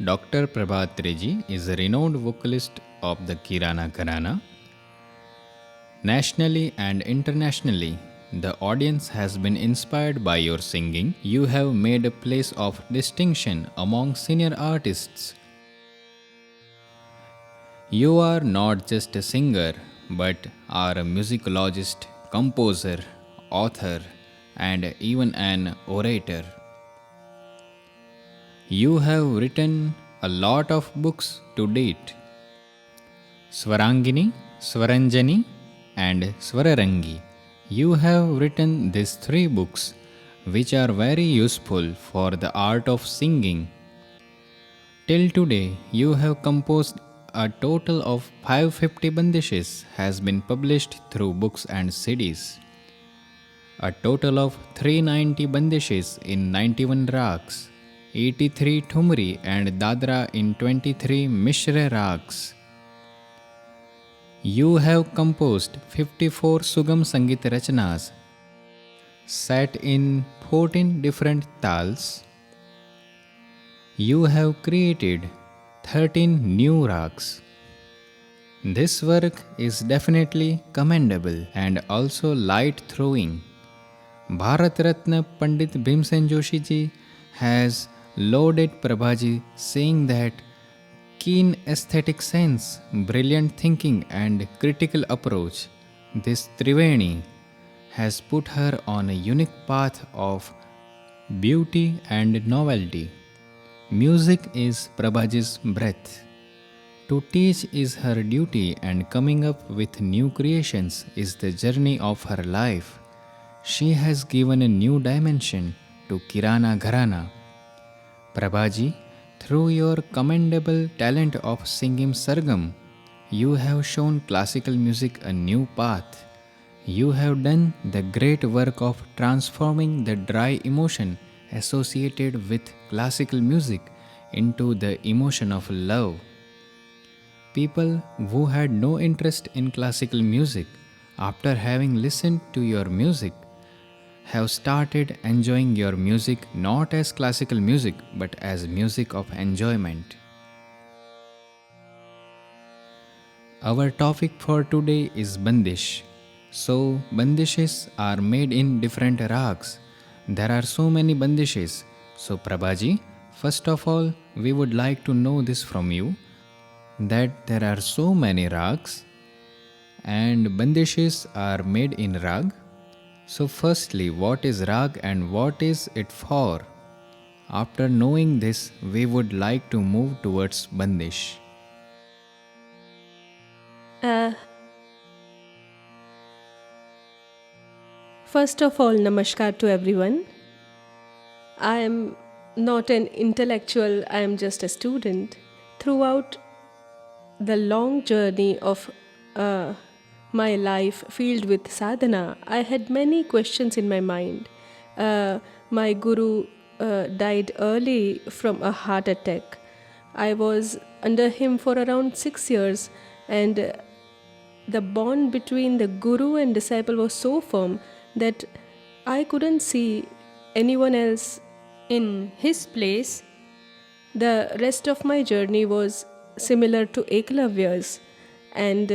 Dr. Prabha Atre is a renowned vocalist of the Kirana Gharana. Nationally and internationally, the audience has been inspired by your singing. You have made a place of distinction among senior artists. You are not just a singer, but are a musicologist, composer, author, and even an orator. You have written a lot of books to date. Swarangini, Swaranjani, and Swararangi. You have written these three books, which are very useful for the art of singing. Till today, you have composed a total of 550 bandishes has been published through books and CDs. A total of 390 bandishes in 91 rags, 83 thumri and dadra in 23 mishra rags. You have composed 54 Sugam Sangit Rachanas, set in 14 different tals. You have created 13 new rags. This work is definitely commendable and also light-throwing. Bharat Ratna Pandit Bhimsen Joshi ji has lauded Prabhaji, saying that keen aesthetic sense, brilliant thinking and critical approach, this Triveni has put her on a unique path of beauty and novelty. Music is Prabhaji's breath. To teach is her duty, and coming up with new creations is the journey of her life. She has given a new dimension to Kirana Gharana. Prabhaji, through your commendable talent of singing Sargam, you have shown classical music a new path. You have done the great work of transforming the dry emotion associated with classical music into the emotion of love. People who had no interest in classical music, after having listened to your music, have started enjoying your music not as classical music but as music of enjoyment. Our topic for today is Bandish. So, bandishes are made in different rags. There are so many bandishes. So, Prabhaji, first of all, we would like to know this from you, that there are so many rags and bandishes are made in rag. So firstly, what is rag and what is it for? After knowing this, we would like to move towards bandish. Uh, First of all, namaskar to everyone. I am not an intellectual, I am just a student. Throughout the long journey of my life filled with sadhana, I had many questions in my mind. My guru died early from a heart attack. I was under him for around 6 years, and the bond between the guru and disciple was so firm that I couldn't see anyone else in his place. The rest of my journey was similar to Eklavya's, and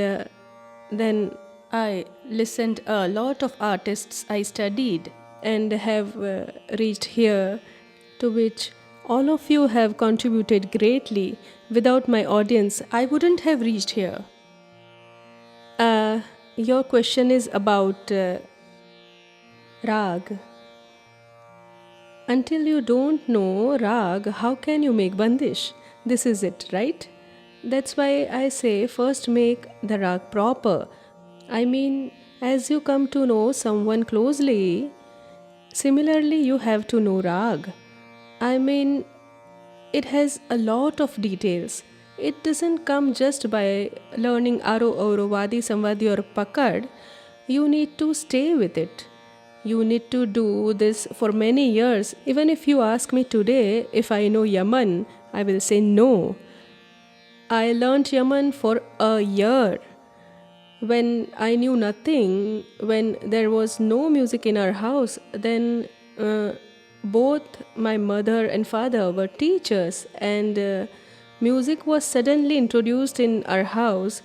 then I listened a lot of artists I studied and have reached here, to which all of you have contributed greatly. Without my audience, I wouldn't have reached here. Your question is about rag. Until you don't know rag, how can you make bandish? This is it, right? That's why I say first make the rag proper. I mean, as you come to know someone closely, similarly you have to know rag. I mean, it has a lot of details. It doesn't come just by learning Aro Auro Vadi Samvadi or Pakad. You need to stay with it. You need to do this for many years. Even if you ask me today if I know Yaman, I will say no. I learnt Yaman for a year. When I knew nothing, when there was no music in our house, then both my mother and father were teachers, and music was suddenly introduced in our house.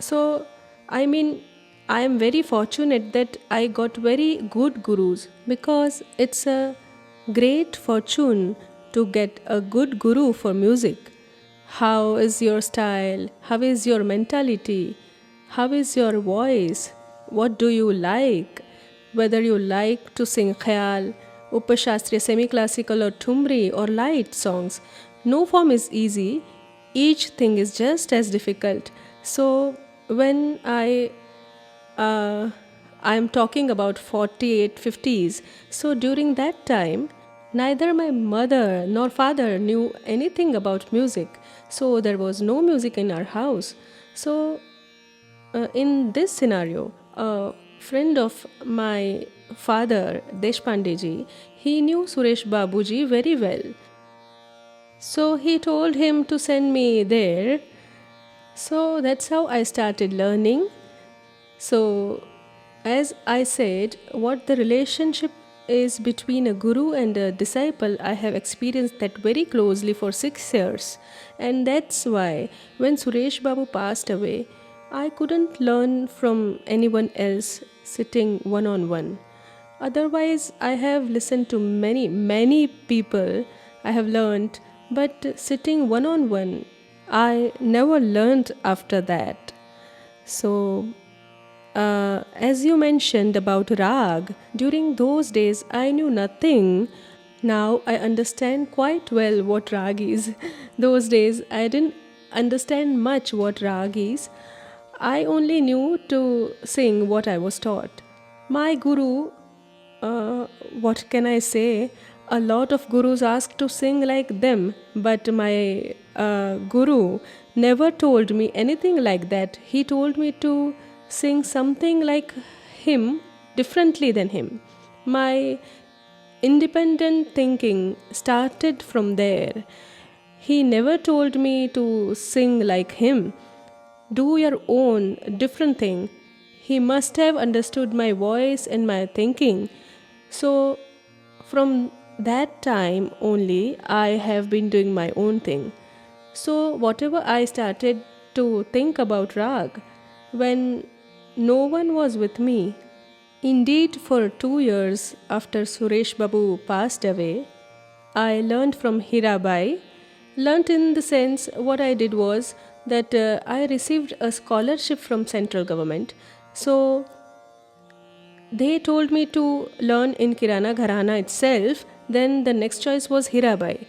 So, I mean, I am very fortunate that I got very good gurus, because it's a great fortune to get a good guru for music. How is your style? How is your mentality? How is your voice? What do you like? Whether you like to sing khayal, upashastriya, semi-classical or thumri or light songs. No form is easy. Each thing is just as difficult. So when I'm talking about 48, 50s. So during that time, neither my mother nor father knew anything about music. So there was no music in our house. So in this scenario, a friend of my father, Deshpandeji, he knew Suresh Babuji very well. So he told him to send me there. So that's how I started learning. So, as I said, what the relationship is between a guru and a disciple, I have experienced that very closely for 6 years. And that's why when Suresh Babu passed away, I couldn't learn from anyone else sitting one on one. Otherwise, I have listened to many people, I have learned, but sitting one on one, I never learned after that. So, as you mentioned about rag, during those days I knew nothing. Now I understand quite well what rag is. Those days I didn't understand much what rag is. I only knew to sing what I was taught. My guru, what can I say? A lot of gurus ask to sing like them, but my guru never told me anything like that. He told me to sing something like him, differently than him. My independent thinking started from there. He never told me to sing like him. Do your own different thing. He must have understood my voice and my thinking. So, from that time only, I have been doing my own thing. So, whatever I started to think about rag, when no one was with me, indeed, for 2 years after Suresh Babu passed away, I learned from Hirabai. Learned in the sense, what I did was that I received a scholarship from central government. So they told me to learn in Kirana Gharana itself. Then the next choice was Hirabai.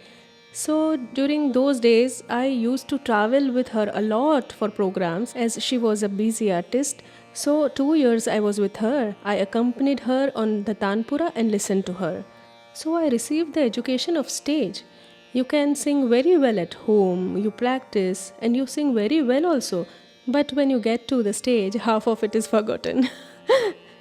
So during those days, I used to travel with her a lot for programs, as she was a busy artist. So 2 years I was with her. I accompanied her on the Tanpura and listened to her. So I received the education of stage. You can sing very well at home, you practice, and you sing very well also. But when you get to the stage, half of it is forgotten.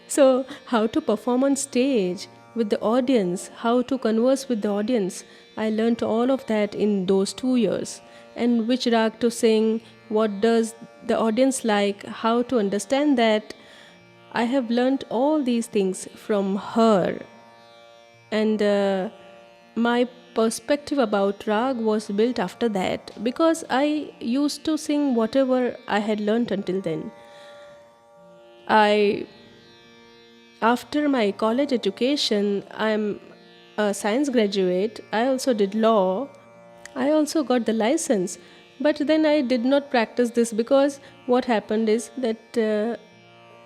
So, how to perform on stage with the audience, how to converse with the audience, I learnt all of that in those 2 years. And which rag to sing, what does the audience like, how to understand that. I have learnt all these things from her. And my perspective about rag was built after that, because I used to sing whatever I had learnt until then. I After my college education, I'm a science graduate. I also did law. I also got the license. But then I did not practice this, because what happened is that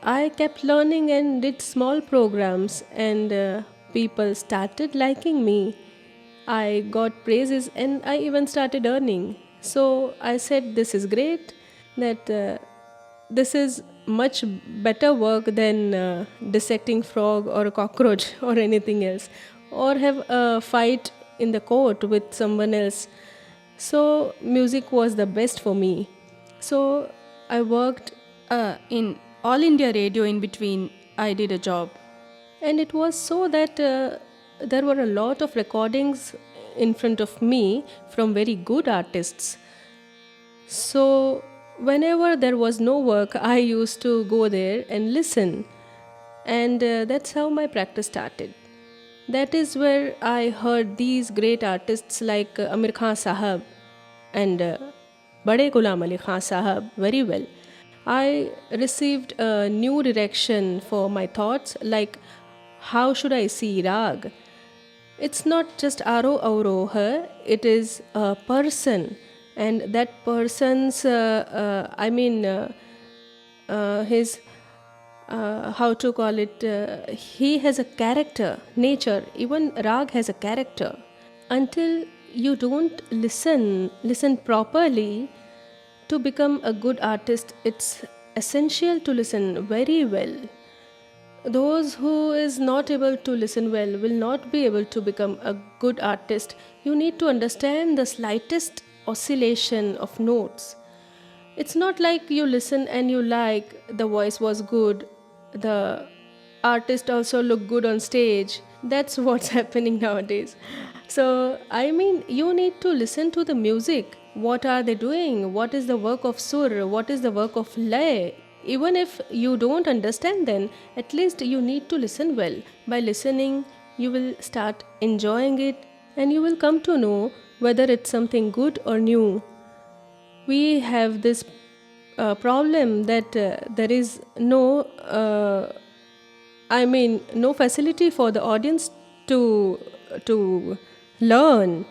I kept learning and did small programs, and people started liking me. I got praises and I even started earning. So I said, this is great, that this is much better work than dissecting frog or a cockroach or anything else, or have a fight in the court with someone else. So music was the best for me. So I worked in All India Radio. In between, I did a job. And it was so that there were a lot of recordings in front of me from very good artists. So whenever there was no work, I used to go there and listen. And that's how my practice started. That is where I heard these great artists like Amir Khan Sahab and Bade Ghulam Ali Khan Sahab very well. I received a new direction for my thoughts, like how should I see rag? It's not just aro avroha, it is a person, and that person's, his, how to call it, he has a character, nature, even rag has a character. Until you don't listen properly, to become a good artist, it's essential to listen very well. Those who is not able to listen well will not be able to become a good artist. You need to understand the slightest oscillation of notes. It's not like you listen and you like the voice was good, the artist also look good on stage. That's what's happening nowadays. So, I mean, you need to listen to the music. What are they doing? What is the work of sur? What is the work of lay? Even if you don't understand, then at least you need to listen well. By listening, you will start enjoying it and you will come to know whether it's something good or new. We have this problem that there is no facility for the audience to learn.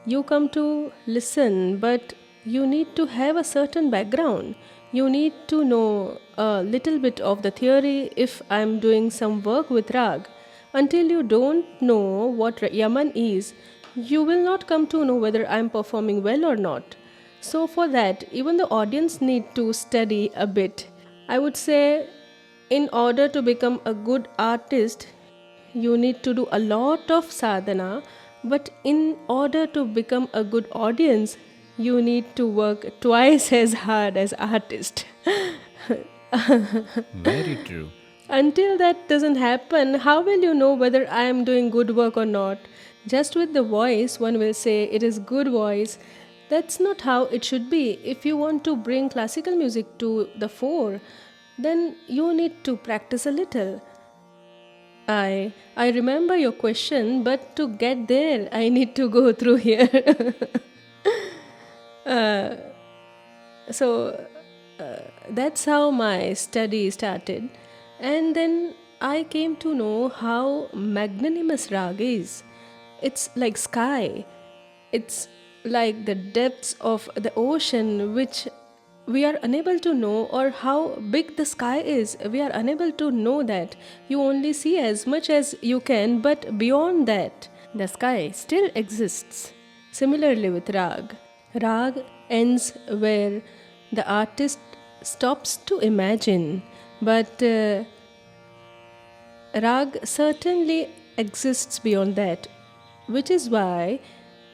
You come to listen, but you need to have a certain background. You need to know a little bit of the theory if I'm doing some work with rag. Until you don't know what Yaman is, you will not come to know whether I'm performing well or not. So for that, even the audience need to study a bit. I would say in order to become a good artist, you need to do a lot of sadhana, but in order to become a good audience, you need to work twice as hard as artist. Very true. Until that doesn't happen, how will you know whether I am doing good work or not? Just with the voice, one will say it is good voice. That's not how it should be. If you want to bring classical music to the fore, then you need to practice a little. I remember your question, but to get there, I need to go through here. uh, so that's how my study started. And then I came to know how magnanimous rag is. It's like sky. It's like the depths of the ocean, which we are unable to know, or how big the sky is. We are unable to know that. You only see as much as you can, but beyond that, the sky still exists. Similarly with rag. Rag ends where the artist stops to imagine, but rag certainly exists beyond that, which is why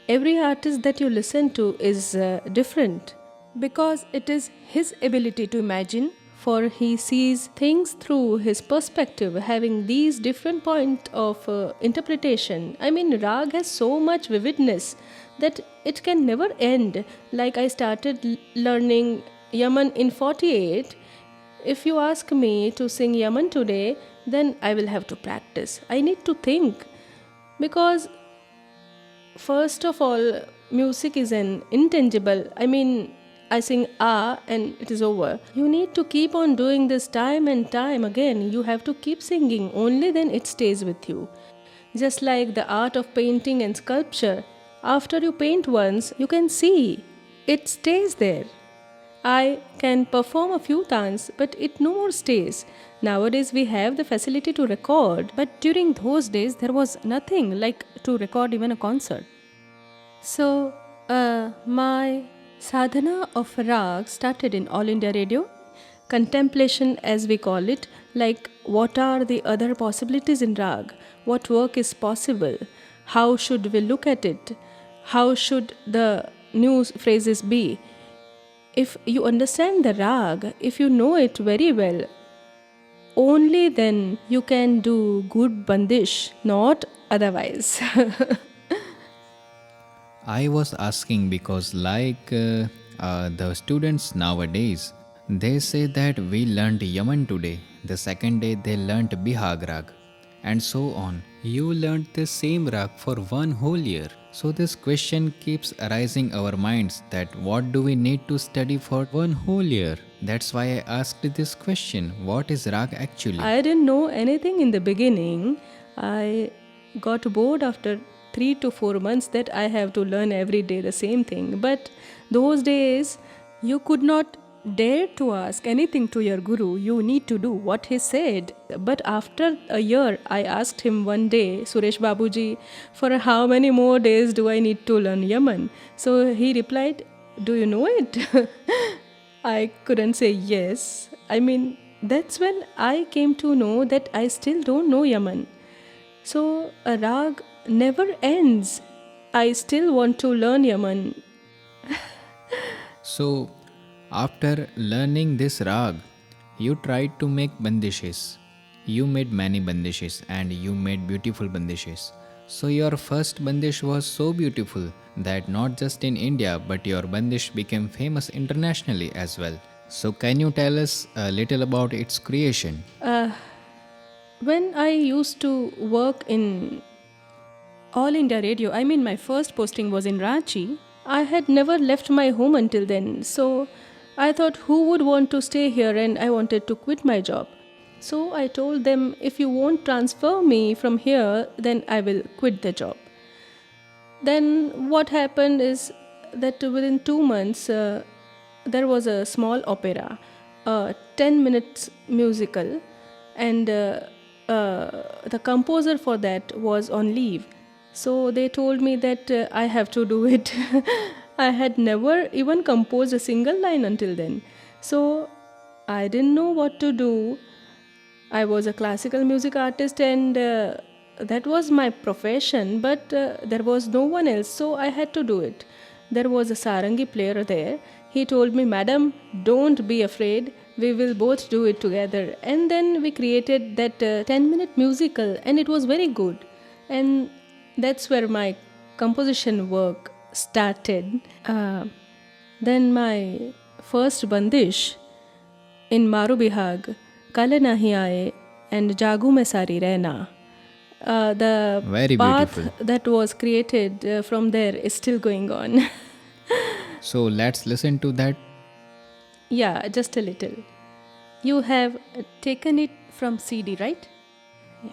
every artist that you listen to is different, because it is his ability to imagine, for he sees things through his perspective, having these different point of interpretation. I mean, rag has so much vividness that it can never end. Like I started learning Yaman in 48. If you ask me to sing Yaman today, then I will have to practice. I need to think, because first of all, music is an intangible. I mean, I sing ah and it is over. You need to keep on doing this time and time again. You have to keep singing, only then it stays with you. Just like the art of painting and sculpture, after you paint once, you can see it stays there. I can perform a few times, but it no more stays. Nowadays we have the facility to record, but during those days there was nothing like to record even a concert. So, my sadhana of rag started in All India Radio, contemplation as we call it, like what are the other possibilities in rag, what work is possible, how should we look at it, how should the new phrases be. If you understand the rag, if you know it very well, only then you can do good bandish, not otherwise. I was asking because, the students nowadays, they say that we learned Yaman today. The second day they learnt Bihag Rag. and so on. You learned the same rag for one whole year. So this question keeps arising our minds that what do we need to study for one whole year? That's why I asked this question, what is rag actually? I didn't know anything in the beginning. I got bored after 3 to 4 months that I have to learn every day the same thing. But those days, you could not dare to ask anything to your guru. You need to do what he said. But after a year, I asked him one day, Suresh Babuji, for how many more days do I need to learn Yaman? So he replied, do you know it? I couldn't say yes. I mean, that's when I came to know that I still don't know Yaman. So a rag never ends. I still want to learn Yaman. So, after learning this rag, you tried to make bandishes. You made many bandishes and you made beautiful bandishes. So, your first bandish was so beautiful that not just in India but your bandish became famous internationally as well. So, can you tell us a little about its creation? When I used to work in All India Radio, I mean, my first posting was in Ranchi. I had never left my home until then, so I thought who would want to stay here, and I wanted to quit my job. So I told them, if you won't transfer me from here, then I will quit the job. Then what happened is that within 2 months, there was a small opera, a 10 minutes musical, and the composer for that was on leave. So they told me that I have to do it. I had never even composed a single line until then. So I didn't know what to do. I was a classical music artist and that was my profession, but there was no one else, so I had to do it. There was a sarangi player there. He told me, Madam, don't be afraid, we will both do it together. And then we created that 10-minute musical, and it was very good. And that's where my composition work started. Then my first bandish in Maru Bihag, Kal Nahi Aaye and Jagu Mein Sari Rehna. The Very path beautiful. that was created from there is still going on. So, let's listen to that. Yeah, just a little. You have taken it from CD, right? Yeah.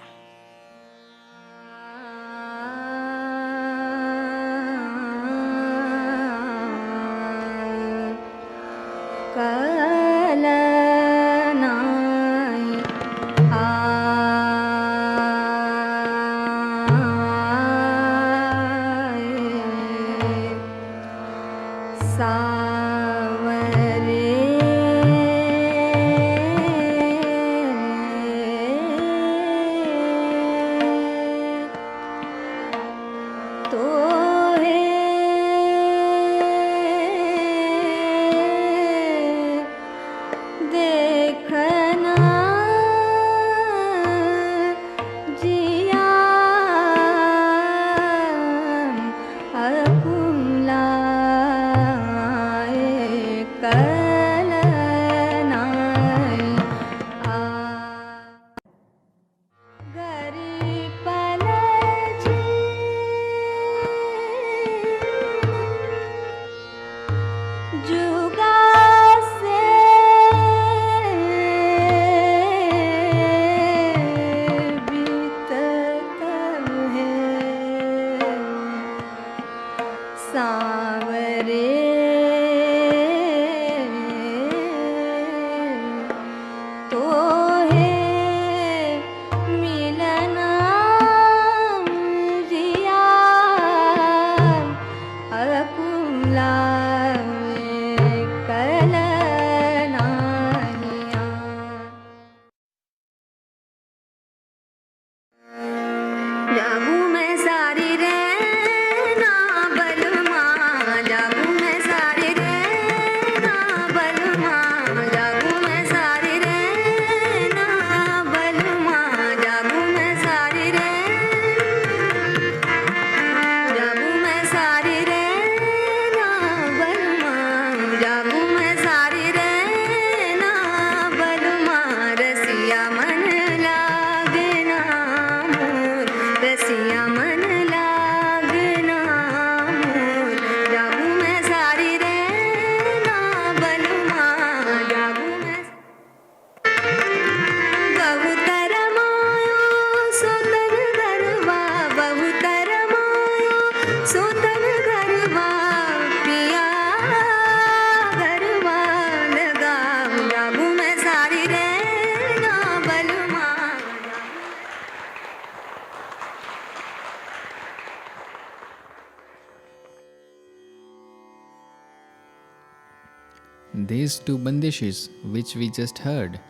these two bandishes which we just heard.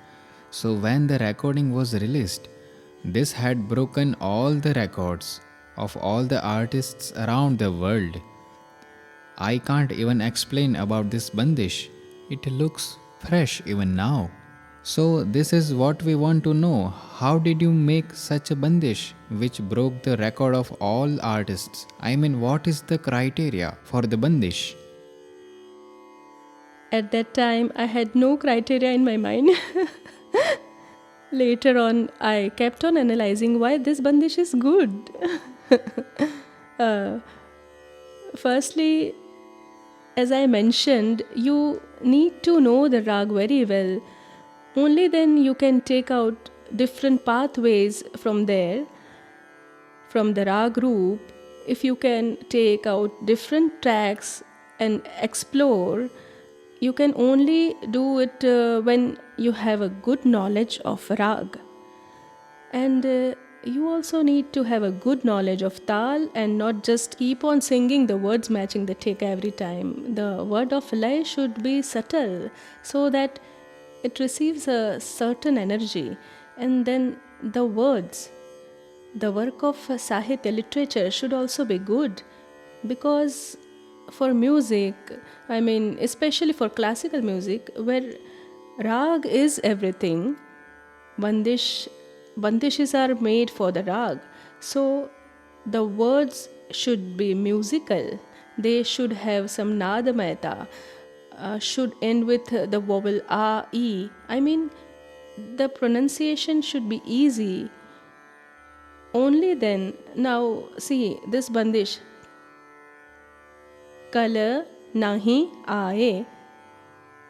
So when the recording was released, this had broken all the records of all the artists around the world. I can't even explain about this bandish. It looks fresh even now. So this is what we want to know. How did you make such a bandish which broke the record of all artists? I mean, what is the criteria for the bandish? At that time, I had no criteria in my mind. Later on, I kept on analyzing why this bandish is good. Firstly, as I mentioned, you need to know the rag very well. Only then you can take out different pathways from there, from the rag group. If you can take out different tracks and explore, you can only do it when you have a good knowledge of rag. And you also need to have a good knowledge of tal and not just keep on singing the words matching the take every time. The word of lay should be subtle so that it receives a certain energy. And then the words, the work of Sahitya literature should also be good, because for music, I mean, especially for classical music, where rag is everything, bandishes are made for the rag. So the words should be musical. They should have some nadamayata, should end with the vowel a, e. I mean, the pronunciation should be easy. Only then, now see this bandish. कल नहीं आए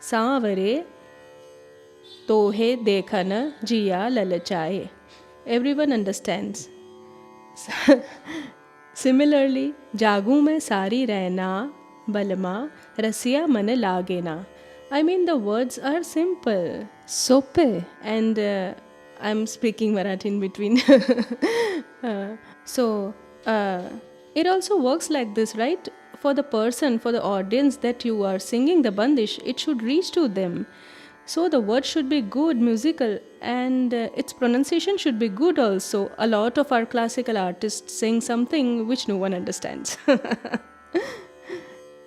सांवरे तोहे देखन जिया ललचाए. Everyone understands. Similarly, जागू में सारी रहना बलमा रसिया मन लागे ना. I mean, the words are simple, sope, and I'm speaking Marathi in between. So it also works like this, right? For the person, for the audience that you are singing the bandish, it should reach to them. So the word should be good, musical, and its pronunciation should be good also. A lot of our classical artists sing something which no one understands.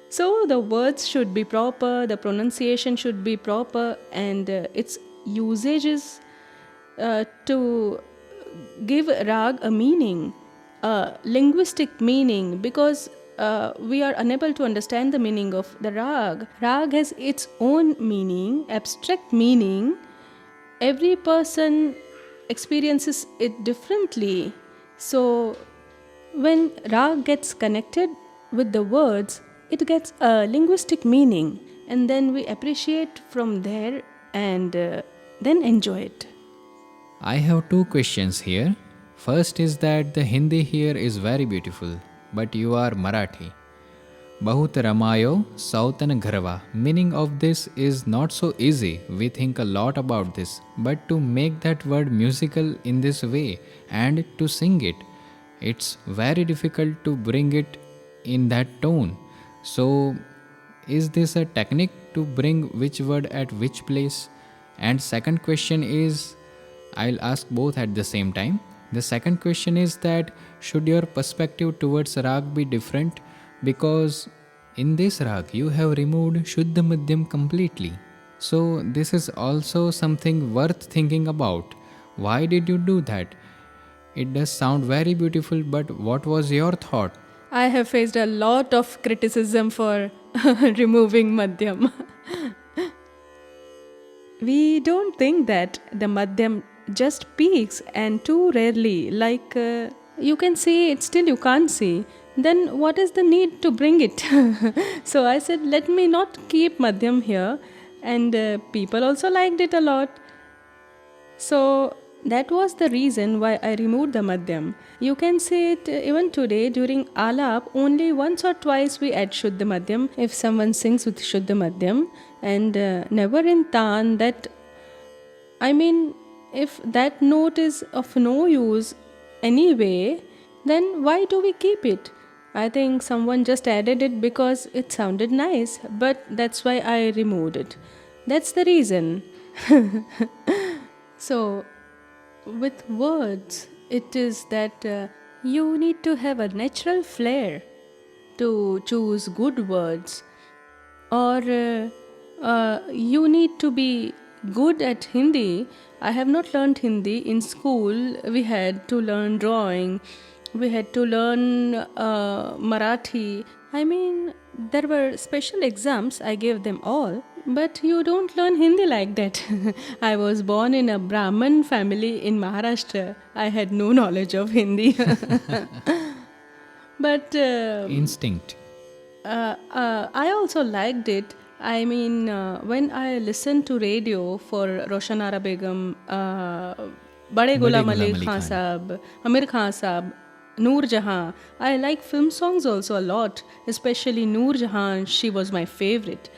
So the words should be proper, the pronunciation should be proper, and its usage is to give rag a meaning, a linguistic meaning, because we are unable to understand the meaning of the rag. Rag has its own meaning, abstract meaning. Every person experiences it differently. So when rag gets connected with the words, it gets a linguistic meaning, and then we appreciate from there and then enjoy it. I have two questions here. First is that the Hindi here is very beautiful, but you are Marathi. Bahut Ramayo Sautan Gharva. Meaning of this is not so easy. We think a lot about this, but to make that word musical in this way and to sing it, it's very difficult to bring it in that tone. So, is this a technique to bring which word at which place? And second question is, I'll ask both at the same time. The second question is that should your perspective towards rag be different? Because in this rag you have removed Shuddha Madhyam completely. So this is also something worth thinking about. Why did you do that? It does sound very beautiful, but what was your thought? I have faced a lot of criticism for removing Madhyam. We don't think that the Madhyam just peaks, and too rarely, like you can see it, still you can't see. Then what is the need to bring it? So I said, let me not keep Madhyam here, and people also liked it a lot. So that was the reason why I removed the Madhyam. You can see it even today during Alap, only once or twice we add Shuddha Madhyam if someone sings with Shuddha Madhyam, and never in Tan. That, I mean, if that note is of no use anyway, then why do we keep it? I think someone just added it because it sounded nice, but that's why I removed it. That's the reason. So, with words, it is that you need to have a natural flair to choose good words, or you need to be good at Hindi. I have not learned Hindi. In school, we had to learn drawing, we had to learn Marathi. I mean, there were special exams, I gave them all. But you don't learn Hindi like that. I was born in a Brahmin family in Maharashtra. I had no knowledge of Hindi. But Instinct. I also liked it. I mean, when I listened to radio for Roshanara Begum, Bade Ghulam Ali Khan Sahab, Amir Khan Sahab, Noor Jahan, I like film songs also a lot, especially Noor Jahan. She was my favorite.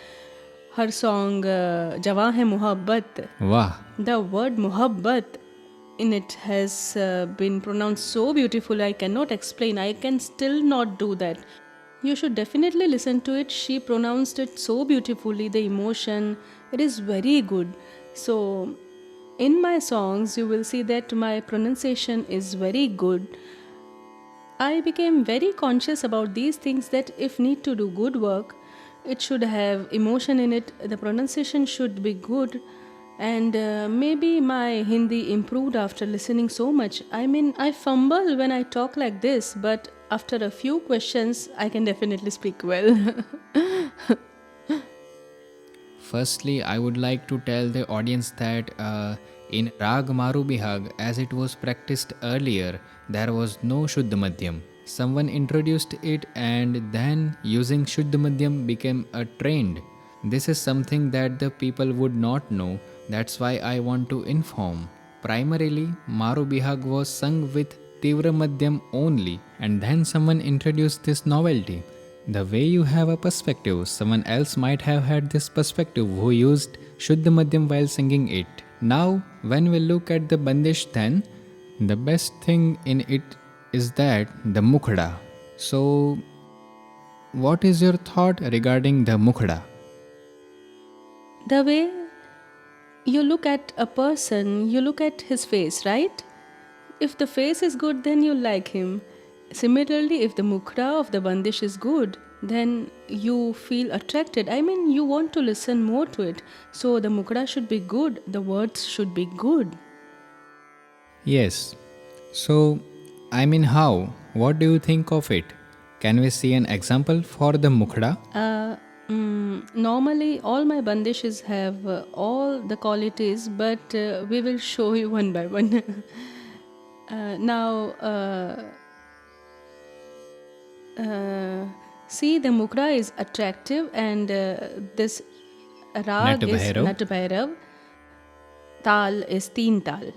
Her song Jawan Hai Muhabbat. Wow. The word Muhabbat in it has been pronounced so beautiful. I cannot explain. I can still not do that. You should definitely listen to it. She pronounced it so beautifully. The emotion, it is very good. So, in my songs, you will see that my pronunciation is very good. I became very conscious about these things, that if need to do good work, it should have emotion in it. The pronunciation should be good. And maybe my Hindi improved after listening so much. I mean, I fumble when I talk like this, but after a few questions, I can definitely speak well. Firstly, I would like to tell the audience that in Rag Maru Bihag, as it was practiced earlier, there was no Shuddha Madhyam. Someone introduced it, and then using Shuddha Madhyam became a trend. This is something that the people would not know. That's why I want to inform. Primarily, Maru Bihag was sung with Tivra Madhyam only, and then someone introduced this novelty. The way you have a perspective, someone else might have had this perspective who used Shuddha Madhyam while singing it. Now, when we look at the Bandish, then the best thing in it is that the Mukhda. So, what is your thought regarding the Mukhda? The way you look at a person, you look at his face, right? If the face is good, then you like him. Similarly, if the mukhra of the Bandish is good, then you feel attracted. I mean, you want to listen more to it. So the mukhra should be good, the words should be good. Yes. So, I mean, how? What do you think of it? Can we see an example for the Mukhda? Normally, all my bandishes have all the qualities, but we will show you one by one. Now, see, the mukra is attractive, and this rag is Nat Bhairav. Tal is Teen Tal.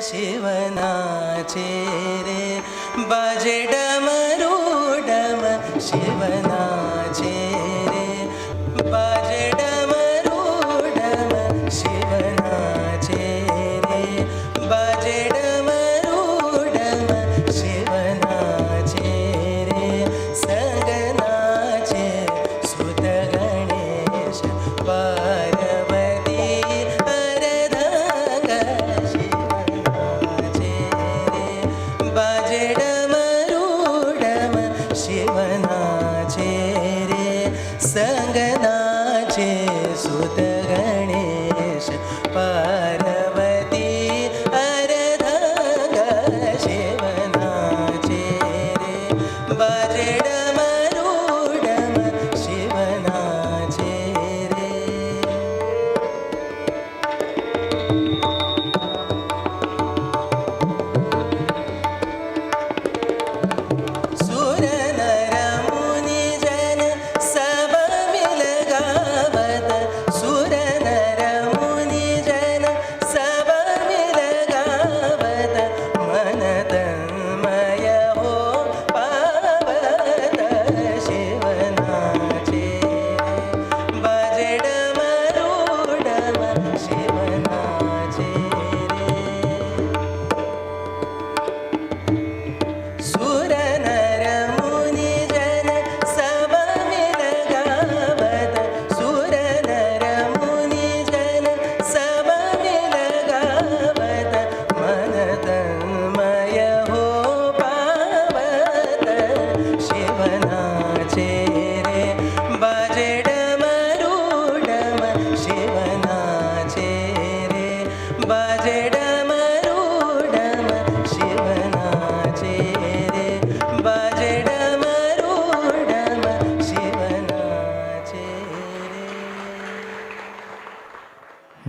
शिवनाचे रे बाजे डमरुडम शिवनाचे रे बाजे डमरुडम शिवनाचे रे बाजे डमरुडम शिवनाचे रे संगनाचे सुत गणेश पार्वती संगनाचे सुत गणेश पार्वती अर्धंग शिवनाचे रे बाजे डमरुडम शिवनाचे रे सुर नर मुनि जय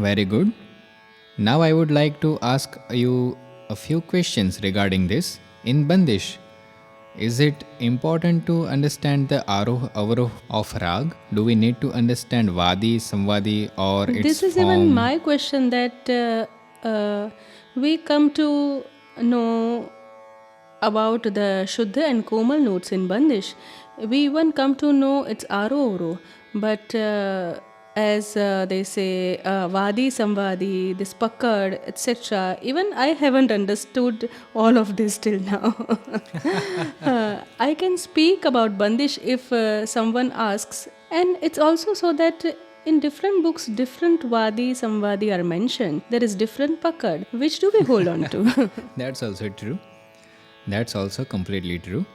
Very good. Now I would like to ask you a few questions regarding this. In Bandish, is it important to understand the Aroh Avaroh of Rag? Do we need to understand Vadi, Samvadi or its This is form? even my question, that we come to know about the Shuddha and Komal notes in Bandish. We even come to know it's Aro, but as they say, Vadi, Samvadi, this Pakkad, etc. Even I haven't understood all of this till now. I can speak about Bandish if someone asks, and it's also so that in different books, different Vadi, Samvadi are mentioned. There is different Pakkad. Which do we hold on to? That's also true. That's also completely true.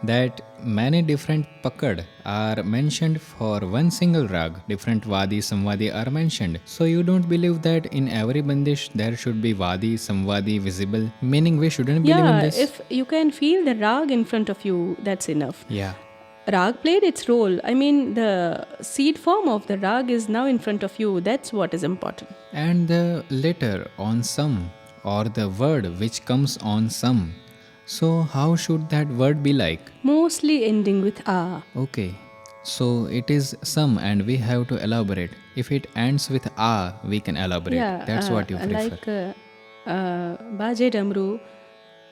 That many different pakad are mentioned for one single rag. Different Vadi, Samvadi are mentioned. So you don't believe that in every Bandish there should be Vadi, Samvadi visible? Meaning we shouldn't believe in Yeah, this? if you can feel the rag in front of you, that's enough. Yeah. Rag played its role. I mean, the seed form of the rag is now in front of you. That's what is important. And the letter on some or the word which comes on some. So how should that word be like? Mostly ending with a. Okay. So it is some and we have to elaborate. If it ends with a, we can elaborate. Yeah, That's what you prefer. like Baje Damru.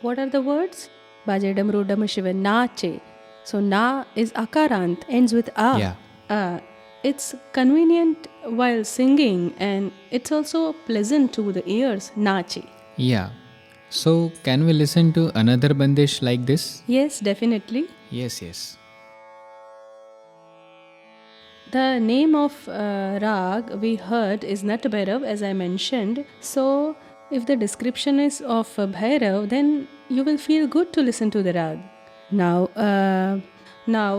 What are the words? Baje Damru Damashiva Nache. So na is akarant, ends with a. Yeah. It's convenient while singing, and it's also pleasant to the ears. Nache. Yeah. So can we listen to another Bandish like this? Yes, definitely. Yes. The name of rag we heard is Nat Bhairav, as I mentioned. So, if the description is of Bhairav, then you will feel good to listen to the rag. Now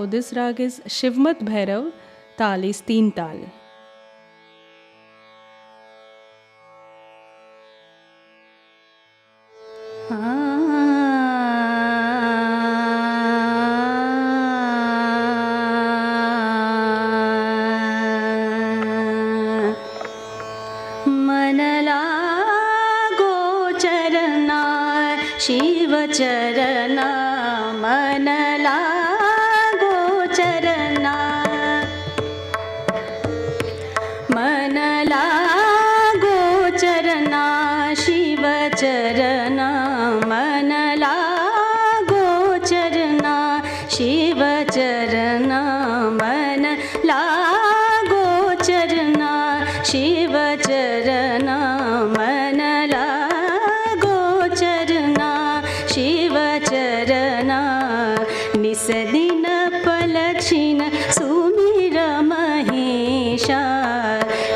this rag is Shivmat Bhairav, tal is teen tal. मनला गोचरना शिव चरना मनला गोचरना मनला गोचरना शिव चरना मनला गोचरना शिव चरना मनला गोचरना शिव चरना मनला गोचरना शिव चरना निसदिन पलक्षिण सुमिर महेशा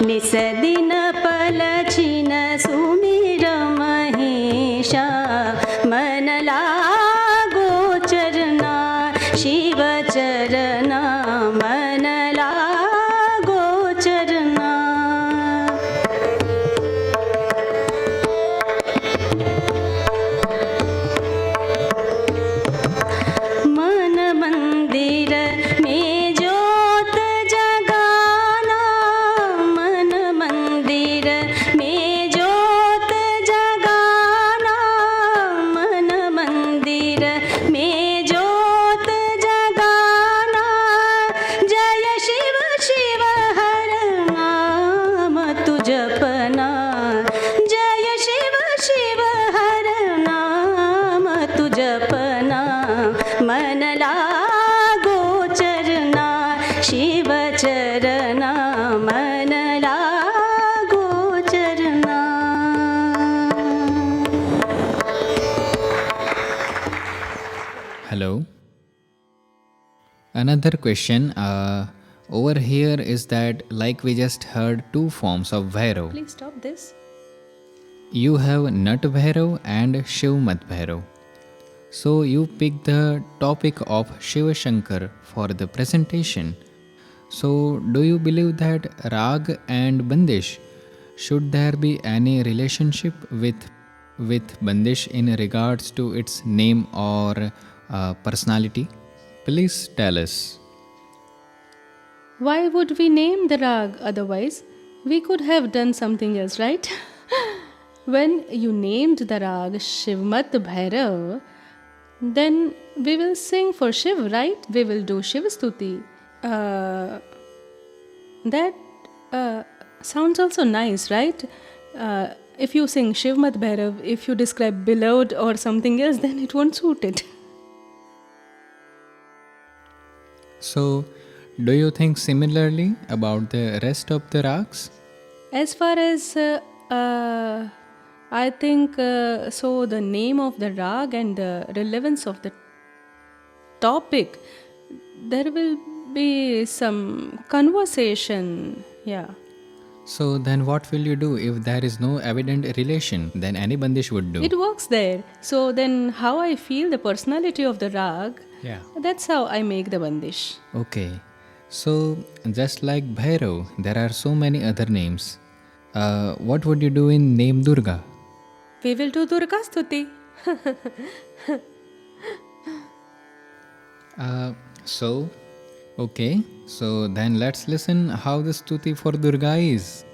निसदिन पलक्षिण सुमिर महेशा मनला गोचरना शिव चरना मनला गोचरना मन मंदिर में ज्योत जगाना मन मंदिर में ज्योत जगाना मन मंदिर में ज्योत जगाना जय शिव शिव हर नाम तु जपना जय शिव शिव हर नाम तु जपना मनला गोचरना शिव चरना मनला गोचरना Hello. Another question over here is that like we just heard two forms of Bhairav. Please stop this. You have Nat Bhairav and Shivmat Bhairav. So you pick the topic of Shiva Shankar for the presentation. So do you believe that Rag and Bandish, should there be any relationship with Bandish in regards to its name or personality? Please tell us. Why would we name the rag otherwise? We could have done something else, right? When you named the rag Shivmat Bhairav, then we will sing for Shiv, right? We will do Shiv Stuti. That sounds also nice, right? If you sing Shivmat Bhairav, if you describe beloved or something else, then it won't suit it. So, do you think similarly about the rest of the rags? As far as I think so, the name of the rag and the relevance of the topic, there will be some conversation. Yeah. So, then what will you do if there is no evident relation? Then any Bandish would do. It works there. So then, how I feel the personality of the rag, Yeah. that's how I make the bandish. Okay. So, just like Bhairav, there are so many other names. What would you do in name Durga? We will do Durga Stuti. Okay. So, then let's listen how the stuti for Durga is.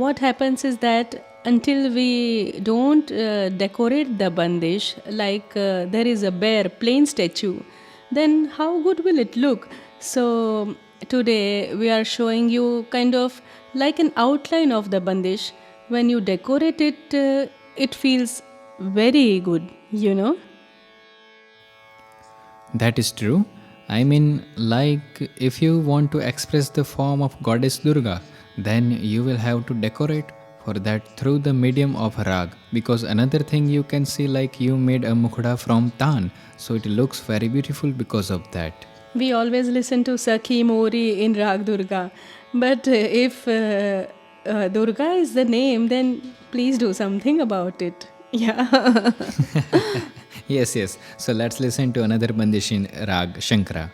What happens is that until we don't decorate the Bandish like there is a bear, plain statue, then how good will it look? So today we are showing you kind of like an outline of the Bandish. When you decorate it, it feels very good, you know. That is true. I mean, like if you want to express the form of goddess Durga, then you will have to decorate for that through the medium of rag. Because another thing you can see, like you made a mukhda from tan, so it looks very beautiful because of that. We always listen to Sakhi Mori in Rag Durga. But if Durga is the name, then please do something about it. Yeah. Yes, yes. So let's listen to another Bandish in rag Shankara.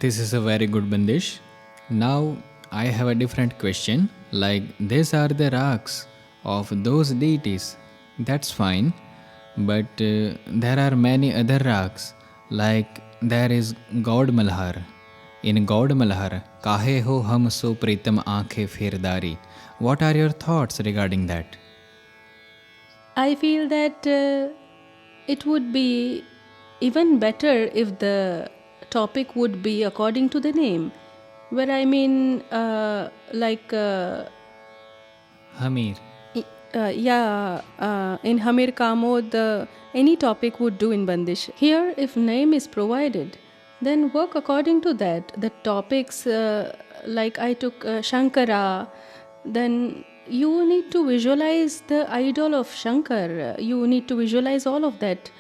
This is a very good Bandish. Now I have a different question. Like these are the rags of those deities. That's fine. But there are many other rags. Like there is God Malhar. In God Malhar, Kahe ho hum so pritam aankhe firdari. What are your thoughts regarding that? I feel that it would be even better if the topic would be according to the name, where I mean like Hamir. In Hamir Kamod, any topic would do in Bandish. Here, if name is provided, then work according to that. The topics, like I took Shankara, then you need to visualize the idol of Shankar. You need to visualize all of that.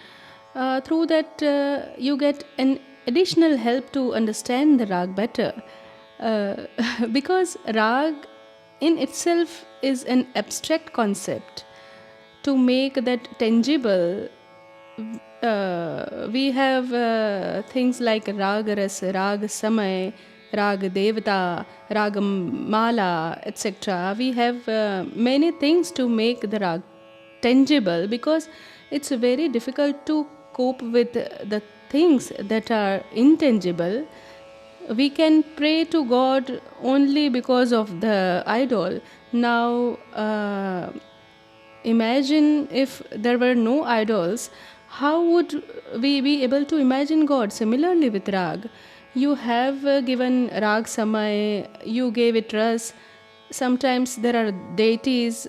Through that, you get an additional help to understand the rag better. Because rag in itself is an abstract concept. to make that tangible, we have things like Rag Ras, Rag Samay, Rag Devata, Rag Mala, etc. We have many things to make the rag tangible, because it's very difficult to cope with the things that are intangible. We can pray to God only because of the idol. Now, imagine if there were no idols, how would we be able to imagine God? Similarly with Rag, you have given Rag Samay, you gave it Ras. Sometimes there are deities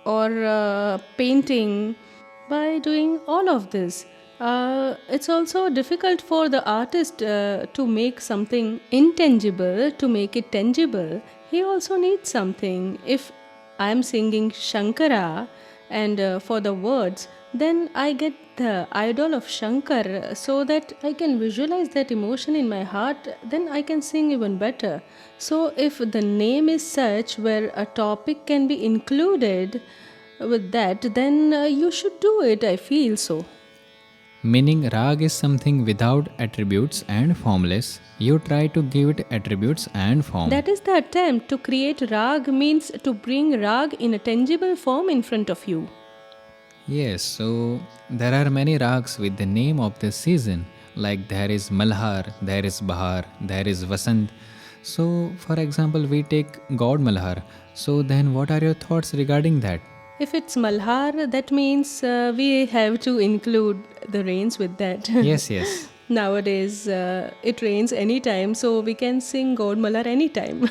or painting. By doing all of this, it's also difficult for the artist to make something intangible, to make it tangible. He also needs something. If I'm singing Shankara and for the words, then I get the idol of Shankar so that I can visualize that emotion in my heart, then I can sing even better. So if the name is such where a topic can be included with that, then you should do it, I feel so. Meaning rag is something without attributes and formless. You try to give it attributes and form. That is the attempt. To create rag means to bring rag in a tangible form in front of you. Yes, so there are many rags with the name of the season. Like there is Malhar, there is Bahar, there is Vasant. So for example, we take God Malhar. So then what are your thoughts regarding that? If it's Malhar, that means we have to include the rains with that. Yes. Nowadays, it rains anytime, so we can sing God Malhar anytime.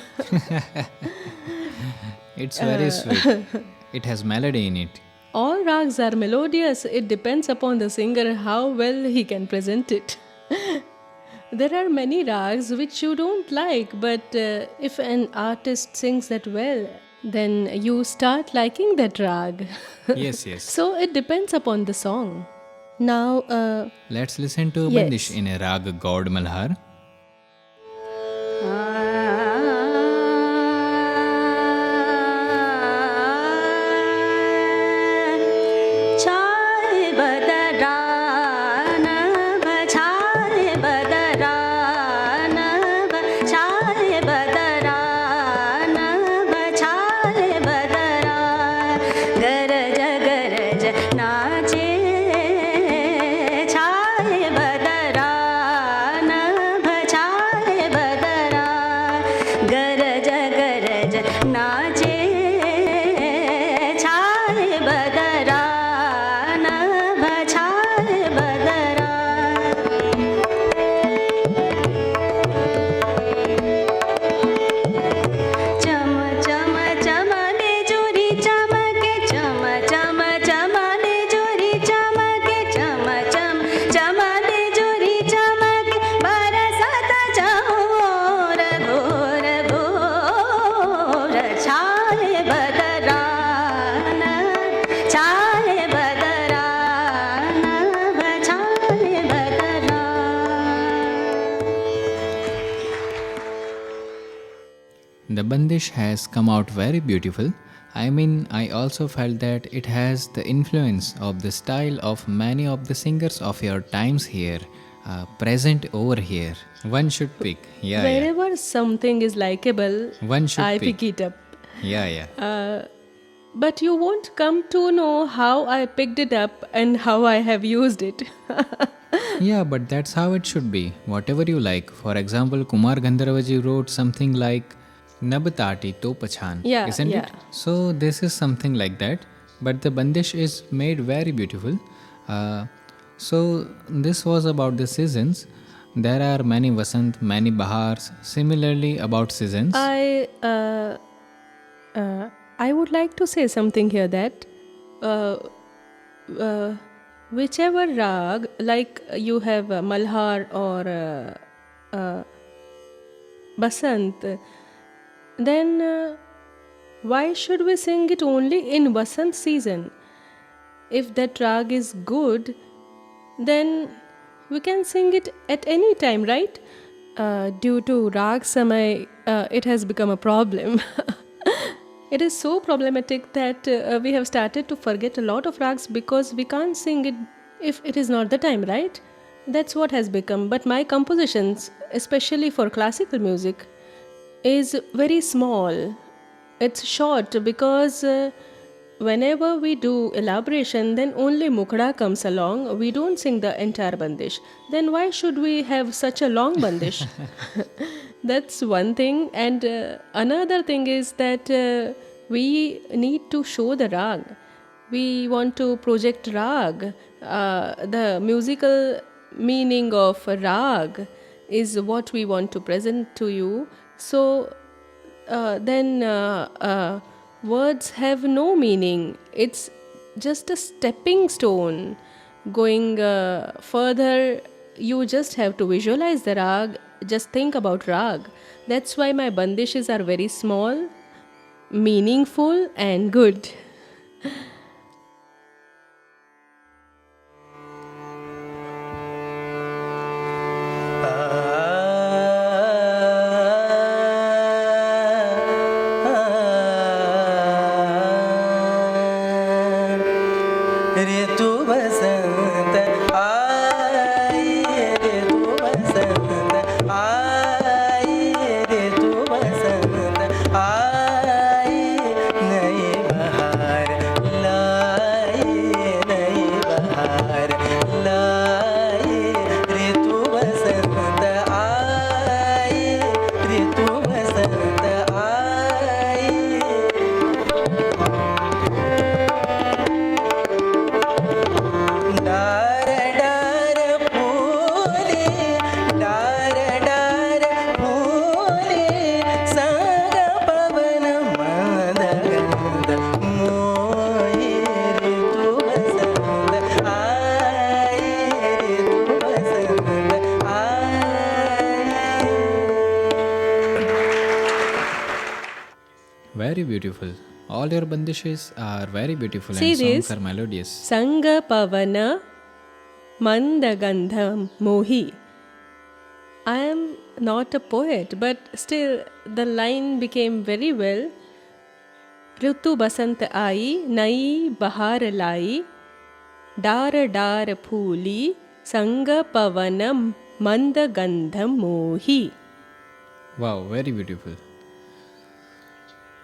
It's very sweet. It has melody in it. All rags are melodious. It depends upon the singer how well he can present it. There are many rags which you don't like, but if an artist sings that well, then you start liking that rag. Yes. So it depends upon the song. Now, Let's listen to Yes. Bandish in a rag God Malhar. The Bandish has come out very beautiful. I mean, I also felt that it has the influence of the style of many of the singers of your times here, present over here. One should pick. Yeah. wherever something is likable, One should I pick. pick it up. Yeah. But you won't come to know how I picked it up and how I have used it. Yeah, but that's how it should be. Whatever you like. For example, Kumar Gandharvaji wrote something like Nabtati to Pachan, Yeah, isn't yeah. it? So this is something like that. But the Bandish is made very beautiful. So this was about the seasons. There are many Vasant, many Bahars. Similarly about seasons. I would like to say something here that whichever rag, like you have Malhar or Basant, then why should we sing it only in Vasant season? If that rag is good, then we can sing it at any time, right? Due to rag samay, it has become a problem. It is so problematic that we have started to forget a lot of rags because we can't sing it if it is not the time, right? That's what has become. But my compositions, especially for classical music, is very small. It's short because whenever we do elaboration, then only Mukda comes along. We don't sing the entire Bandish. Then why should we have such a long Bandish? That's one thing. And another thing is that we need to show the rag. We want to project rag. The musical meaning of rag is what we want to present to you. So then words have no meaning. It's just a stepping stone. Going further, you just have to visualize the rag, just think about rag. That's why my bandishes are very small, meaningful, and good. ऋतु बसंत आई, ऋतु बसंत आई, ऋतु बसंत आई, नई बहार लाई, नई बहार लाई, ऋतु बसंत आई, ऋतु बसंत आई। डार डार फूले, डार डार फूले, संग पवन मंद गंध मोही, ऋतु बसंत आई, ऋतु बसंत आई। Very beautiful. All your bandishes are very beautiful See and songs this? are melodious. Sanga Pavana Mandagandham Mohi. I am not a poet, but still the line became very well. Ritu Basant Ai, Nai Bahar Lai, Dar Dar Phuli, Sanga Pavanam Mandagandham Mohi. Wow, very beautiful.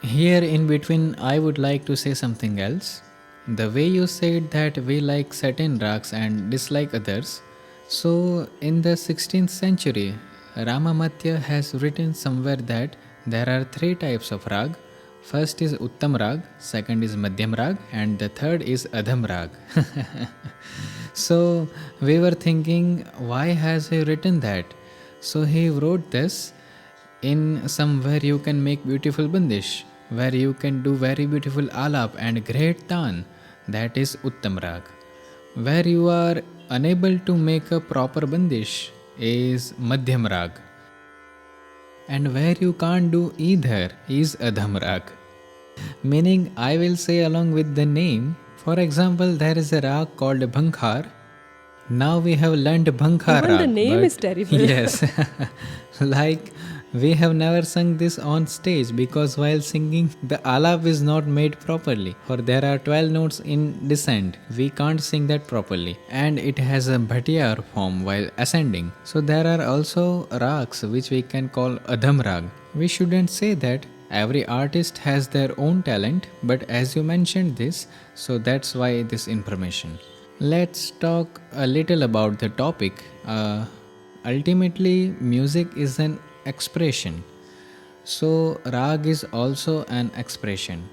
Here in between, I would like to say something else. The way you said that we like certain rags and dislike others. So, in the 16th century, Ramamatya has written somewhere that there are three types of rag. First is Uttam rag, second is Madhyam rag, and the third is Adham rag. So, we were thinking, why has he written that? So, he wrote this in somewhere you can make beautiful bandish, where you can do very beautiful alap and great tan, that is Uttam rag. Where you are unable to make a proper bandish is Madhyam rag. And where you can't do either is Adham rag. Meaning, I will say along with the name, for example, there is a rag called Bhankhar. Now we have learned Bhankhar Even rag. the name but- is terrible. Yes. Like, we have never sung this on stage because while singing, the alap is not made properly. For there are 12 notes in descent. We can't sing that properly. And it has a bhatiyar form while ascending. So there are also rags which we can call Adham rag. We shouldn't say that. Every artist has their own talent, but as you mentioned this, so that's why this information. Let's talk a little about the topic. Ultimately, music is an expression. So, rag is also an expression.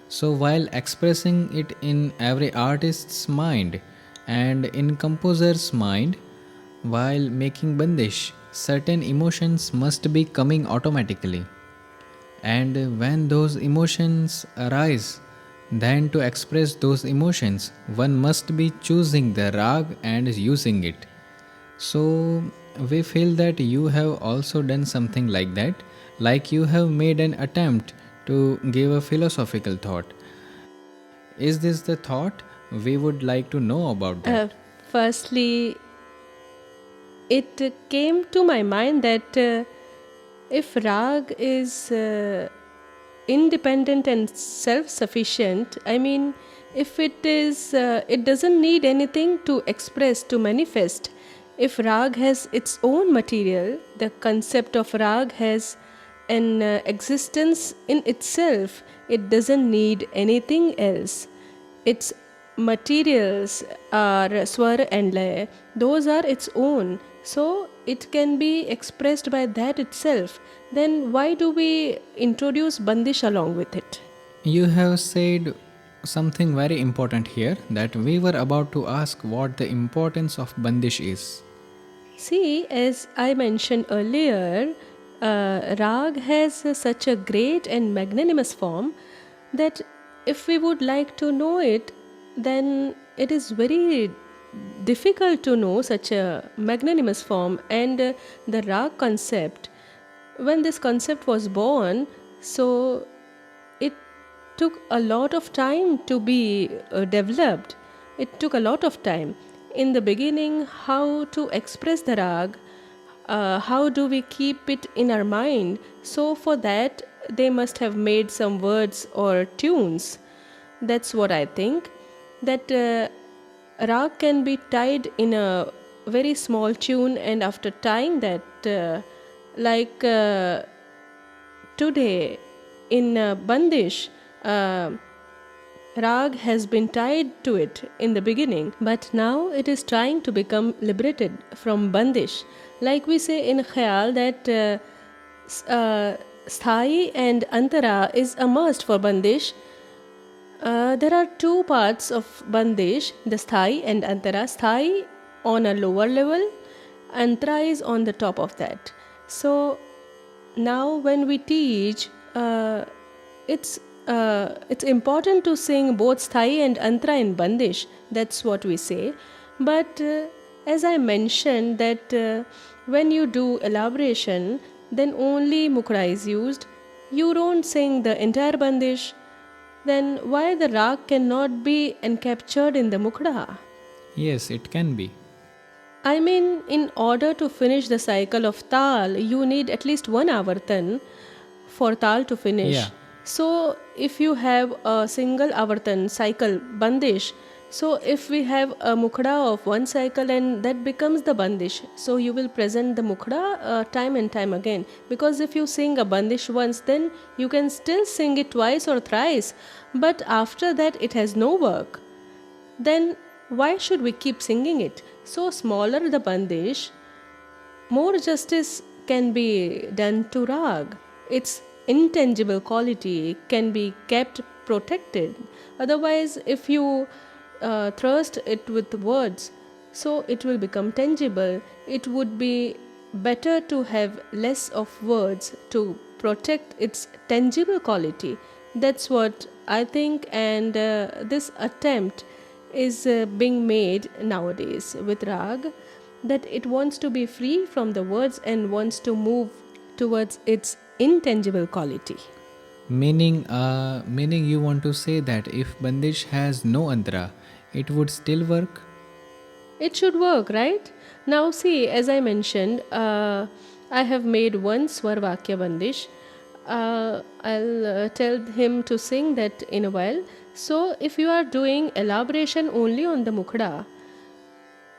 So, while expressing it in every artist's mind and in composer's mind, while making bandish, certain emotions must be coming automatically. And when those emotions arise, then to express those emotions, one must be choosing the rag and using it. So, we feel that you have also done something like that, like you have made an attempt to give a philosophical thought. Is this the thought? We would like to know about that. Firstly, it came to my mind that if rag is independent and self-sufficient. I mean, if it is, it doesn't need anything to express, to manifest. If rag has its own material, the concept of rag has an existence in itself. It doesn't need anything else. Its materials are swara and laya. Those are its own. So it can be expressed by that itself. Then why do we introduce Bandish along with it? You have said something very important here, that we were about to ask what the importance of Bandish is. See, as I mentioned earlier, rag has such a great and magnanimous form that if we would like to know it, then it is very difficult to know such a magnanimous form. And the rag concept, when this concept was born, so it took a lot of time to be developed. It took a lot of time. In the beginning, how to express the rag, how do we keep it in our mind? So for that, they must have made some words or tunes. That's what I think. That rag can be tied in a very small tune, and after tying that, like today in Bandish, rag has been tied to it in the beginning, but now it is trying to become liberated from Bandish. Like we say in Khayal that Sthai and Antara is a must for Bandish. There are two parts of Bandish, the Sthai and Antara. Sthai on a lower level, Antara is on the top of that. So now when we teach, it's important to sing both Sthai and Antara in Bandish. That's what we say. But as I mentioned that when you do elaboration, then only Mukra is used. You don't sing the entire Bandish. Then why the rag cannot be encaptured in the Mukra? Yes, it can be. I mean, in order to finish the cycle of Tal, you need at least one avartan for Tal to finish. Yeah. So if you have a single avartan cycle, Bandish, so if we have a Mukra of one cycle and that becomes the Bandish, so you will present the Mukra time and time again. Because if you sing a Bandish once, then you can still sing it twice or thrice. But after that, it has no work. Then why should we keep singing it? So smaller the Bandish, more justice can be done to rag. Its intangible quality can be kept protected. Otherwise, if you thrust it with words, so it will become tangible. It would be better to have less of words to protect its tangible quality. That's what I think, and this attempt is being made nowadays with rag, that it wants to be free from the words and wants to move towards its intangible quality. Meaning you want to say that if Bandish has no Antara, it would still work? It should work, right? Now see, as I mentioned, I have made one Swar Vakya Bandish. I'll tell him to sing that in a while. So if you are doing elaboration only on the Mukda,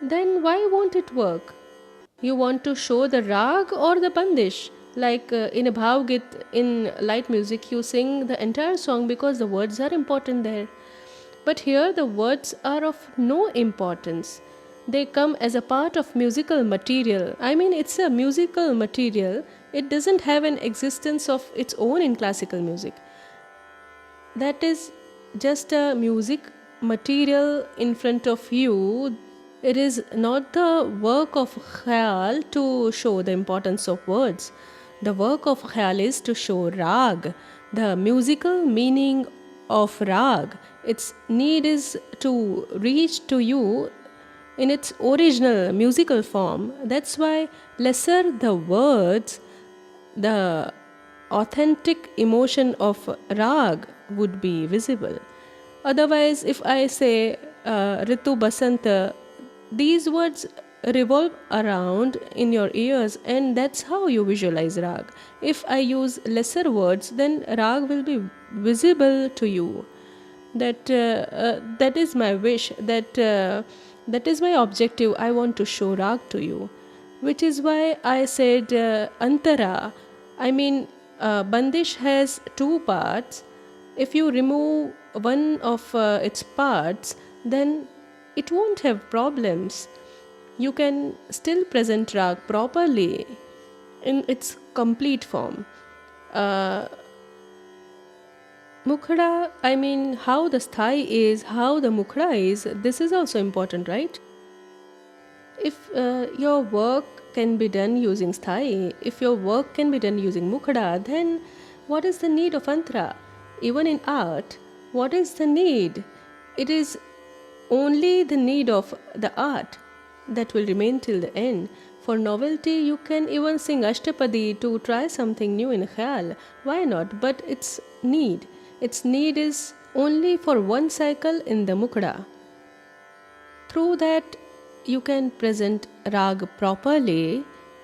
then why won't it work? You want to show the rag or the Bandish? Like in a Bhav Git, in light music, you sing the entire song because the words are important there. But here the words are of no importance. They come as a part of musical material. I mean, it's a musical material. It doesn't have an existence of its own in classical music. That is just a music material in front of you. It is not the work of Khayal to show the importance of words. The work of Khayal is to show rag, the musical meaning of rag. Its need is to reach to you in its original musical form. That's why lesser the words, the authentic emotion of rag would be visible. Otherwise, if I say Ritu Basanta, these words revolve around in your ears, and that's how you visualize rag. If I use lesser words, then rag will be visible to you. That is my wish, that is my objective. I want to show rag to you, which is why I said antara. I mean, Bandish has two parts. If you remove one of its parts, then it won't have problems. You can still present rag properly in its complete form. Mukhada, I mean, how the sthai is, how the mukhada is, this is also important, right? If your work can be done using sthai, if your work can be done using mukhada, then what is the need of antara? Even in art, what is the need? It is only the need of the art that will remain till the end. For novelty, you can even sing Ashtapadi to try something new in khayal. Why not? But its need is only for one cycle in the mukhada. Through that, you can present rag properly,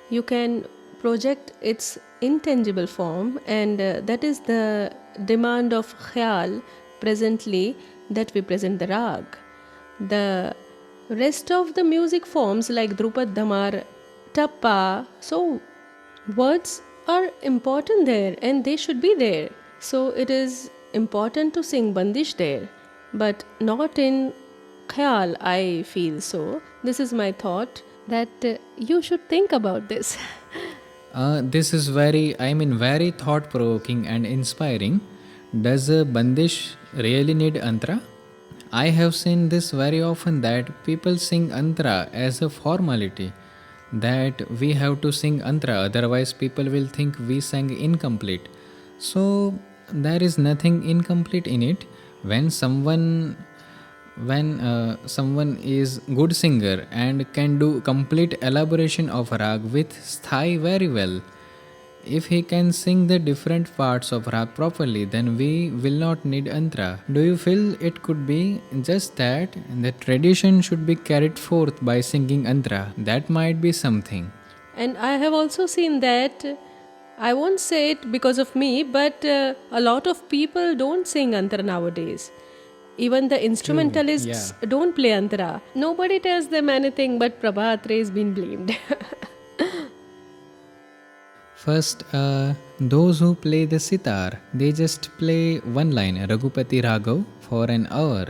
you can project its intangible form, and that is the demand of khayal presently, that we present the rag. The rest of the music forms like Drupad Dhamar, Tappa, so words are important there and they should be there. So it is important to sing Bandish there, but not in khayal, I feel so. This is my thought, that you should think about this. This is very thought provoking and inspiring. Does a Bandish really need antara? I have seen this very often, that people sing antara as a formality, that we have to sing antara, otherwise people will think we sang incomplete. So there is nothing incomplete in it. When someone is good singer and can do complete elaboration of rag with sthai very well, if he can sing the different parts of rag properly, then we will not need antara. Do you feel it could be just that the tradition should be carried forth by singing antara? That might be something. And I have also seen that, I won't say it because of me, but a lot of people don't sing antara nowadays. Even the instrumentalists don't play antara. Nobody tells them anything, but Prabha Atre is being blamed. First, those who play the sitar, they just play one line, Raghupati Raghav, for an hour.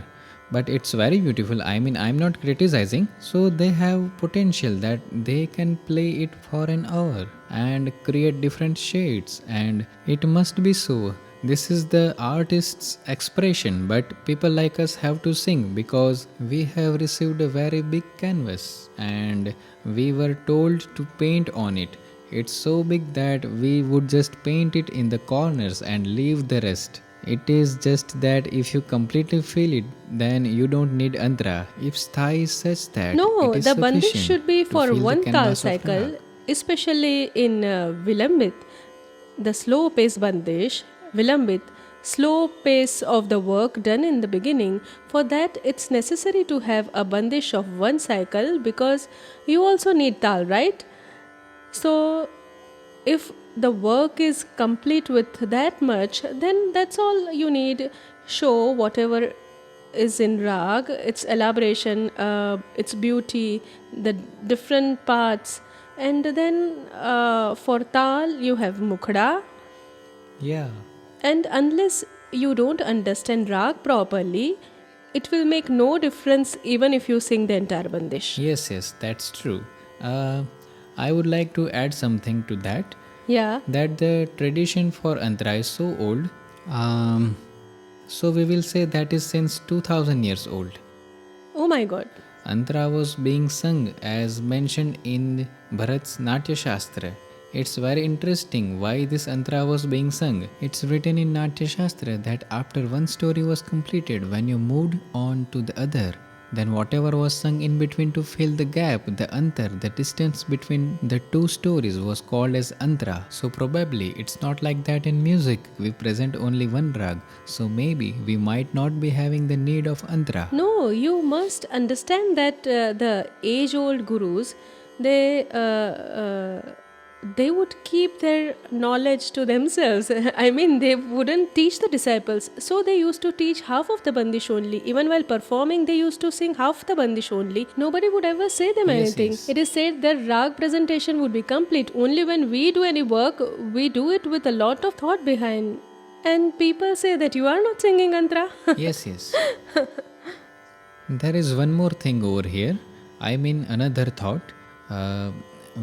But it's very beautiful. I mean, I'm not criticizing. So they have potential that they can play it for an hour and create different shades. And it must be so. This is the artist's expression, but people like us have to sing because we have received a very big canvas and we were told to paint on it. It's so big that we would just paint it in the corners and leave the rest. It is just that if you completely feel it, then you don't need antara. If sthai is such that No, it is the Bandish sufficient should be to for feel the one tal canvas of cycle, rag. especially in Vilambit, the slow pace Bandish, Vilambit, slow pace of the work done in the beginning. For that, it's necessary to have a Bandish of one cycle because you also need tal, right? So, if the work is complete with that much, then that's all you need. Show whatever is in rag, its elaboration, its beauty, the different parts, and then for tal you have mukhada. Yeah. And unless you don't understand rag properly, it will make no difference even if you sing the entire Bandish. Yes, that's true. I would like to add something to that. Yeah. That the tradition for antara is so old. So we will say that is since 2000 years old. Oh my god. Antara was being sung as mentioned in Bharat's Natya Shastra. It's very interesting why this antara was being sung. It's written in Natya Shastra that after one story was completed, when you moved on to the other, then whatever was sung in between to fill the gap, the antar, the distance between the two stories was called as antara. So probably it's not like that in music. We present only one rag. So maybe we might not be having the need of antara. No, you must understand that the age-old gurus, they they would keep their knowledge to themselves. I mean, they wouldn't teach the disciples. So they used to teach half of the Bandish only. Even while performing, they used to sing half the Bandish only. Nobody would ever say them anything. yes. It is said that rag presentation would be complete. Only when we do any work, we do it with a lot of thought behind. And people say that you are not singing Antra. Yes. There is one more thing over here. I mean, another thought.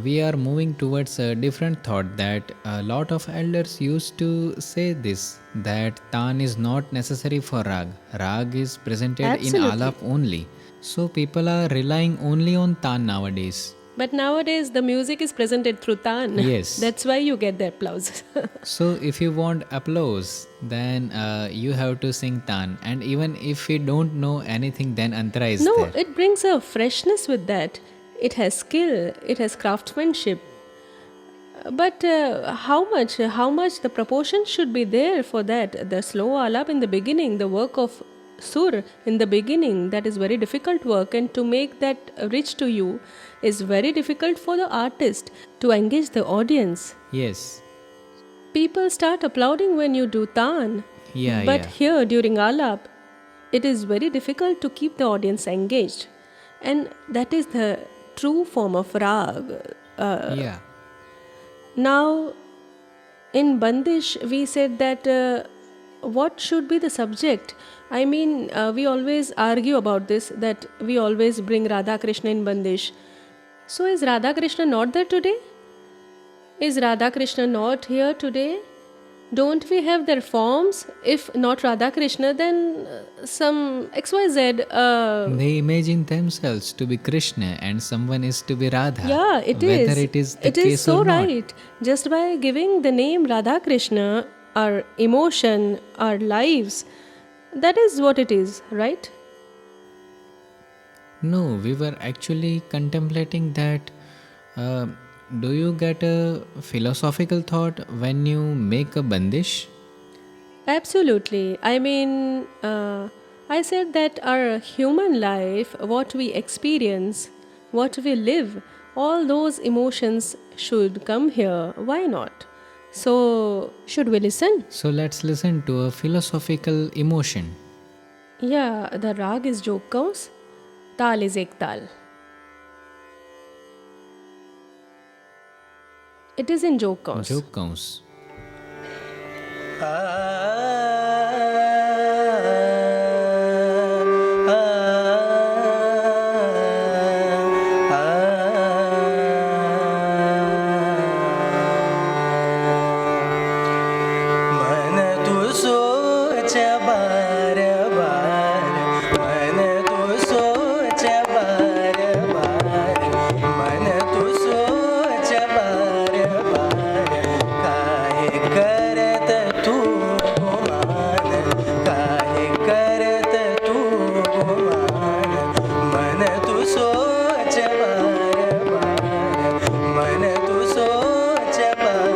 We are moving towards a different thought that a lot of elders used to say this, that Tan is not necessary for Rag. Rag is presented Absolutely. in Alap only. So people are relying only on Tan nowadays. But nowadays the music is presented through Tan. Yes. That's why you get the applause. So if you want applause, then you have to sing Tan. And even if you don't know anything, then Antara is No, there. it brings a freshness with that. It has skill, it has craftsmanship. But how much the proportion should be there for that? The slow alap in the beginning, the work of sur in the beginning, that is very difficult work, and to make that reach to you is very difficult for the artist to engage the audience. Yes. People start applauding when you do Tan. But Yeah. here during alap, it is very difficult to keep the audience engaged. And that is the true form of rag. Yeah. Now, in Bandish, we said that what should be the subject? I mean, we always argue about this, that we always bring Radha Krishna in Bandish. So, is Radha Krishna not there today? Is Radha Krishna not here today? Don't we have their forms? If not Radha Krishna, then some XYZ. They imagine themselves to be Krishna and someone is to be Radha. Yeah, it is. Whether it is the It case is so or not. right. Just by giving the name Radha Krishna, our emotion, our lives, that is what it is, right? No, we were actually contemplating that. Do you get a philosophical thought when you make a bandish? Absolutely. I mean, I said that our human life, what we experience, what we live, all those emotions should come here. Why not? So, should we listen? So let's listen to a philosophical emotion. Yeah, the rag is jog kaus, tal is ek tal. It is in jog kaus. Jog counts. मन तू सोच बार बार, मन तू सोच बार बार, मन तू सोच बार बार, काहे करत तू गुमान, काहे करत तू गुमान, मन तू सोच बार बार, मन तू सोच बार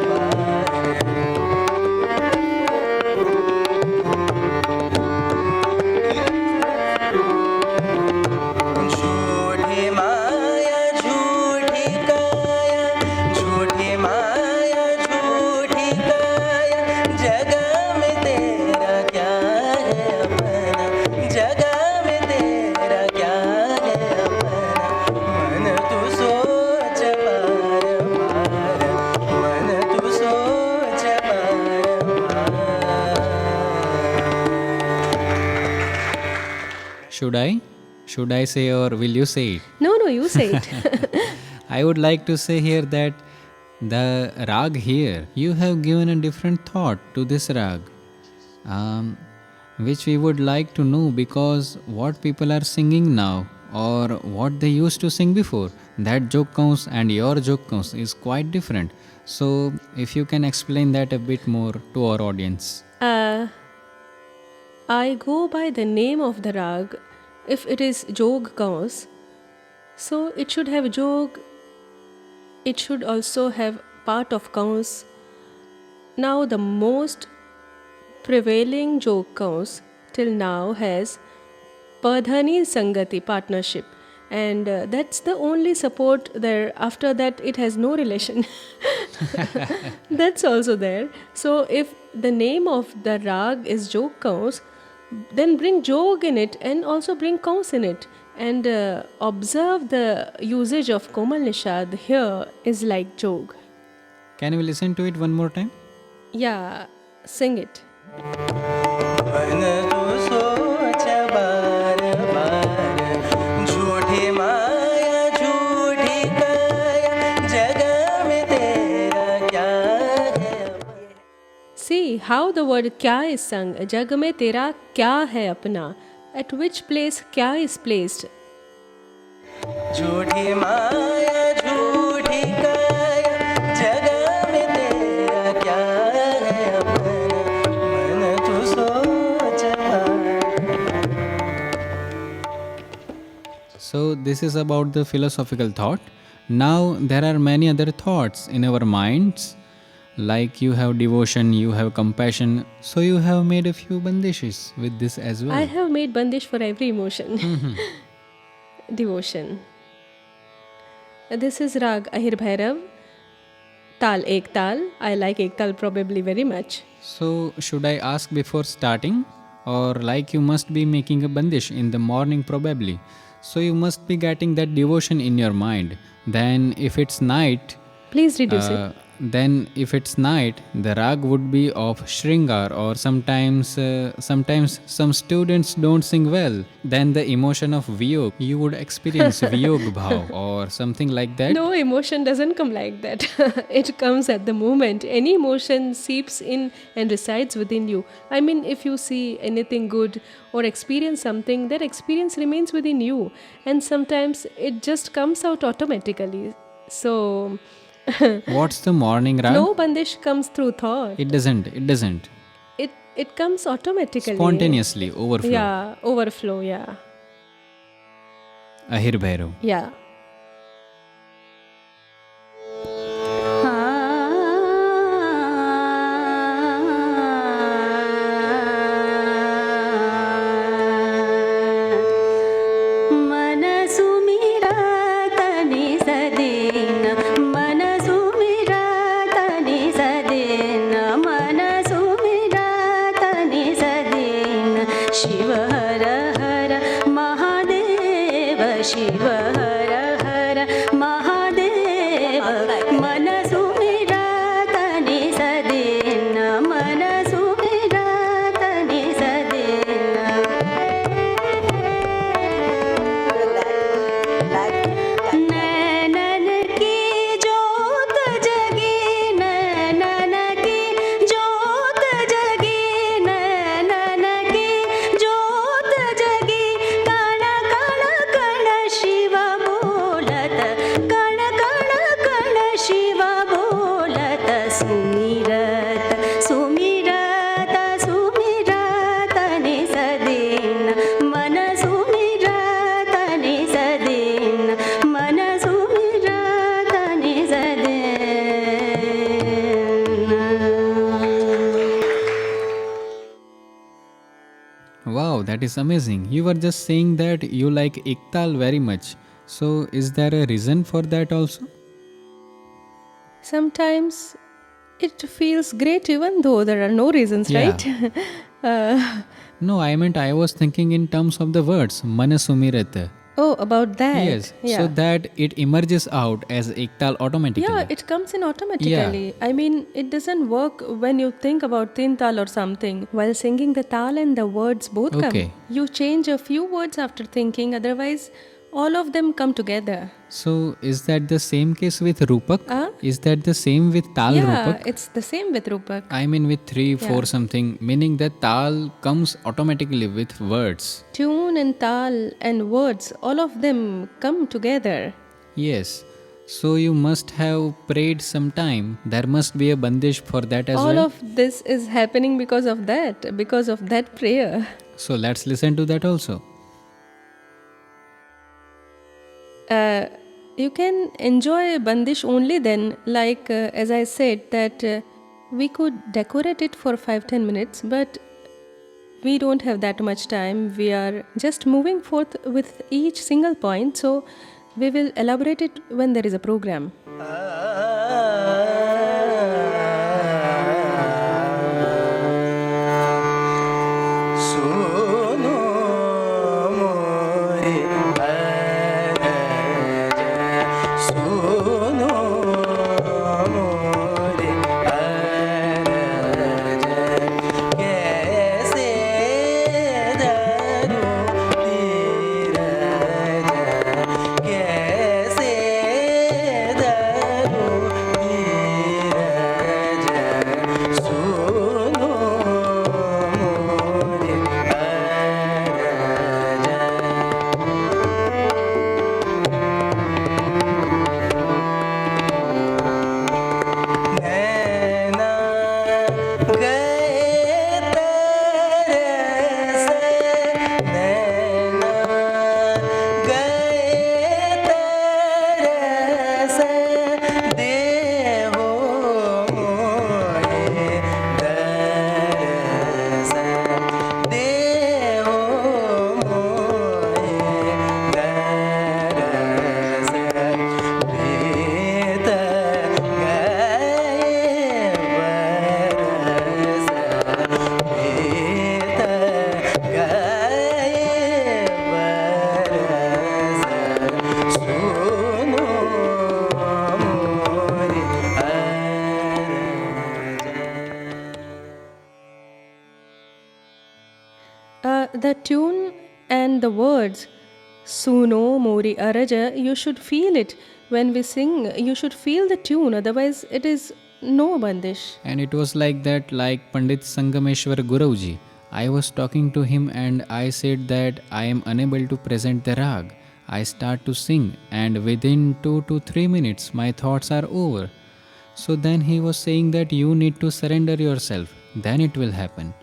बार. झूठी माया झूठी काया, झूठी माया झूठी काया, जगह में तेरा क्या है अपना, जगह में तेरा क्या है अपना, मन तू सोच बार बार, मन तू सोच बार बार. Should I say or will you say it? No, you say it. I would like to say here that the rag here, you have given a different thought to this rag, which we would like to know, because what people are singing now or what they used to sing before, that jog counts and your jog counts is quite different. So if you can explain that a bit more to our audience. I go by the name of the rag if it is jog kaus, so it should have jog, it should also have part of kaus. Now the most prevailing jog kaus till now has Padhani Sangati partnership, and that's the only support there. After that, it has no relation. That's also there. So, if the name of the rag is Jog Kaus, then bring Jog in it and also bring Kaus in it. And observe the usage of Komal Nishad here is like Jog. Can we listen to it one more time? Yeah, sing it. मन तू सोच बार बार झूठी माया झूठी काया जग में तेरा क्या है See how the word kya is sung. Jag mein tera kya hai apna. At which place kya is placed? झूठी माया झूठी काया जग में तेरा क्या है अपना मन तू सोच So, this is about the philosophical thought. Now, there are many other thoughts in our minds, like you have devotion, you have compassion. So, you have made a few bandishes with this as well. I have made bandish for every emotion. Devotion. This is Rag Ahir Bhairav. Tal Ek Tal. I like Ek Tal probably very much. So, should I ask before starting? Or like you must be making a bandish in the morning probably. So, you must be getting that devotion in your mind. Then, if it's night, Please reduce it. then if it's night, the rag would be of Shringar, or sometimes some students don't sing well. Then the emotion of Viyog, you would experience Viyog Bhav or something like that. No, emotion doesn't come like that. It comes at the moment. Any emotion seeps in and resides within you. I mean, if you see anything good or experience something, that experience remains within you. And sometimes it just comes out automatically. So, What's the morning rag? no bandish comes through thought. It doesn't. It comes automatically. Spontaneously, overflow. Yeah, overflow, yeah. Ahir Bhairav. Yeah. Shiv हर हर महादेव शिव हर हर महादेव मन सुमिरा तनि सदीन मन सुमिरा तनि सदीन नैनन की जोत जगी नैनन की जोत जगी नैनन की जोत जगी कण कण कण शिव बोलत कण कण कण शिव बोलत सुमिरत सुमिरत सुमिरत निसदीन मन सुमिरत निसदीन मन सुमिरत निसदीन Wow, that is amazing. You were just saying that you like Iktal very much. So, is there a reason for that also? Sometimes it feels great even though there are no reasons, Yeah. right? uh, No, I meant I was thinking in terms of the words Manasumirat. oh, about that. Yes, Yeah. so that it emerges out as Iktal automatically. Yeah, it comes in automatically. I mean, it doesn't work when you think about tin tal or something. While singing, the tal and the words both Okay. come. You change a few words after thinking, otherwise, all of them come together. So, is that the same case with Rupak? Is that the same with Tal yeah, Rupak? it's the same with Rupak. I mean with 3, 4 Yeah. something, meaning that Tal comes automatically with words. Tune and tal and words, all of them come together. Yes. So you must have prayed some time. There must be a bandish for that as All well. of this is happening because of that prayer. So let's listen to that also. You can enjoy Bandish only then, like as I said, that we could decorate it for 5-10 minutes, but we don't have that much time. We are just moving forth with each single point, so we will elaborate it when there is a program. The tune and the words Suno Mori Araja, you should feel it. When we sing, you should feel the tune, otherwise, it is no Bandish. And it was like that, like Pandit Sangameshwar Guruji. I was talking to him and I said that I am unable to present the rag. I start to sing, and within 2 to 3 minutes, my thoughts are over. So then he was saying that you need to surrender yourself, then it will happen.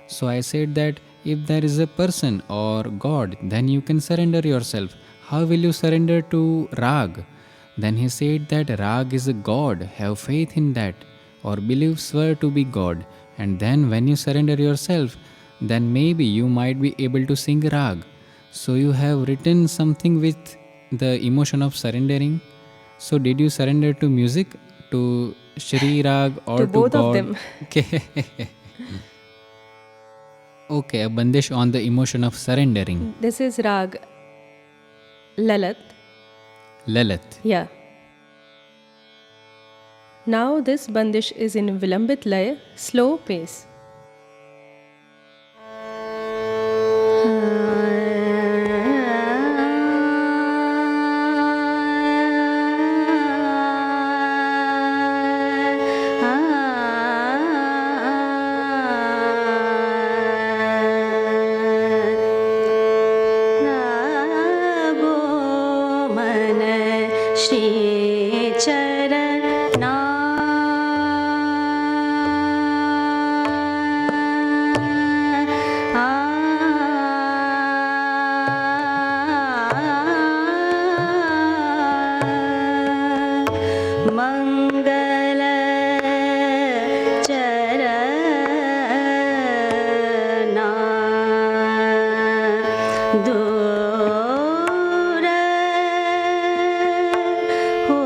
So I said that if there is a person or God, then you can surrender yourself. How will you surrender to rag? Then he said that rag is a God, have faith in that, or believe Swar to be God. And then when you surrender yourself, then maybe you might be able to sing rag. So you have written something with the emotion of surrendering. So did you surrender to music, to Shri Rag, or To to both of God? them. Okay. Okay, a bandish on the emotion of surrendering. This is Rag Lalit. Lalit. Yeah. Now this Bandish is in Vilambit Lay, slow pace. Shri चरणा मंगल चरणा दूर हो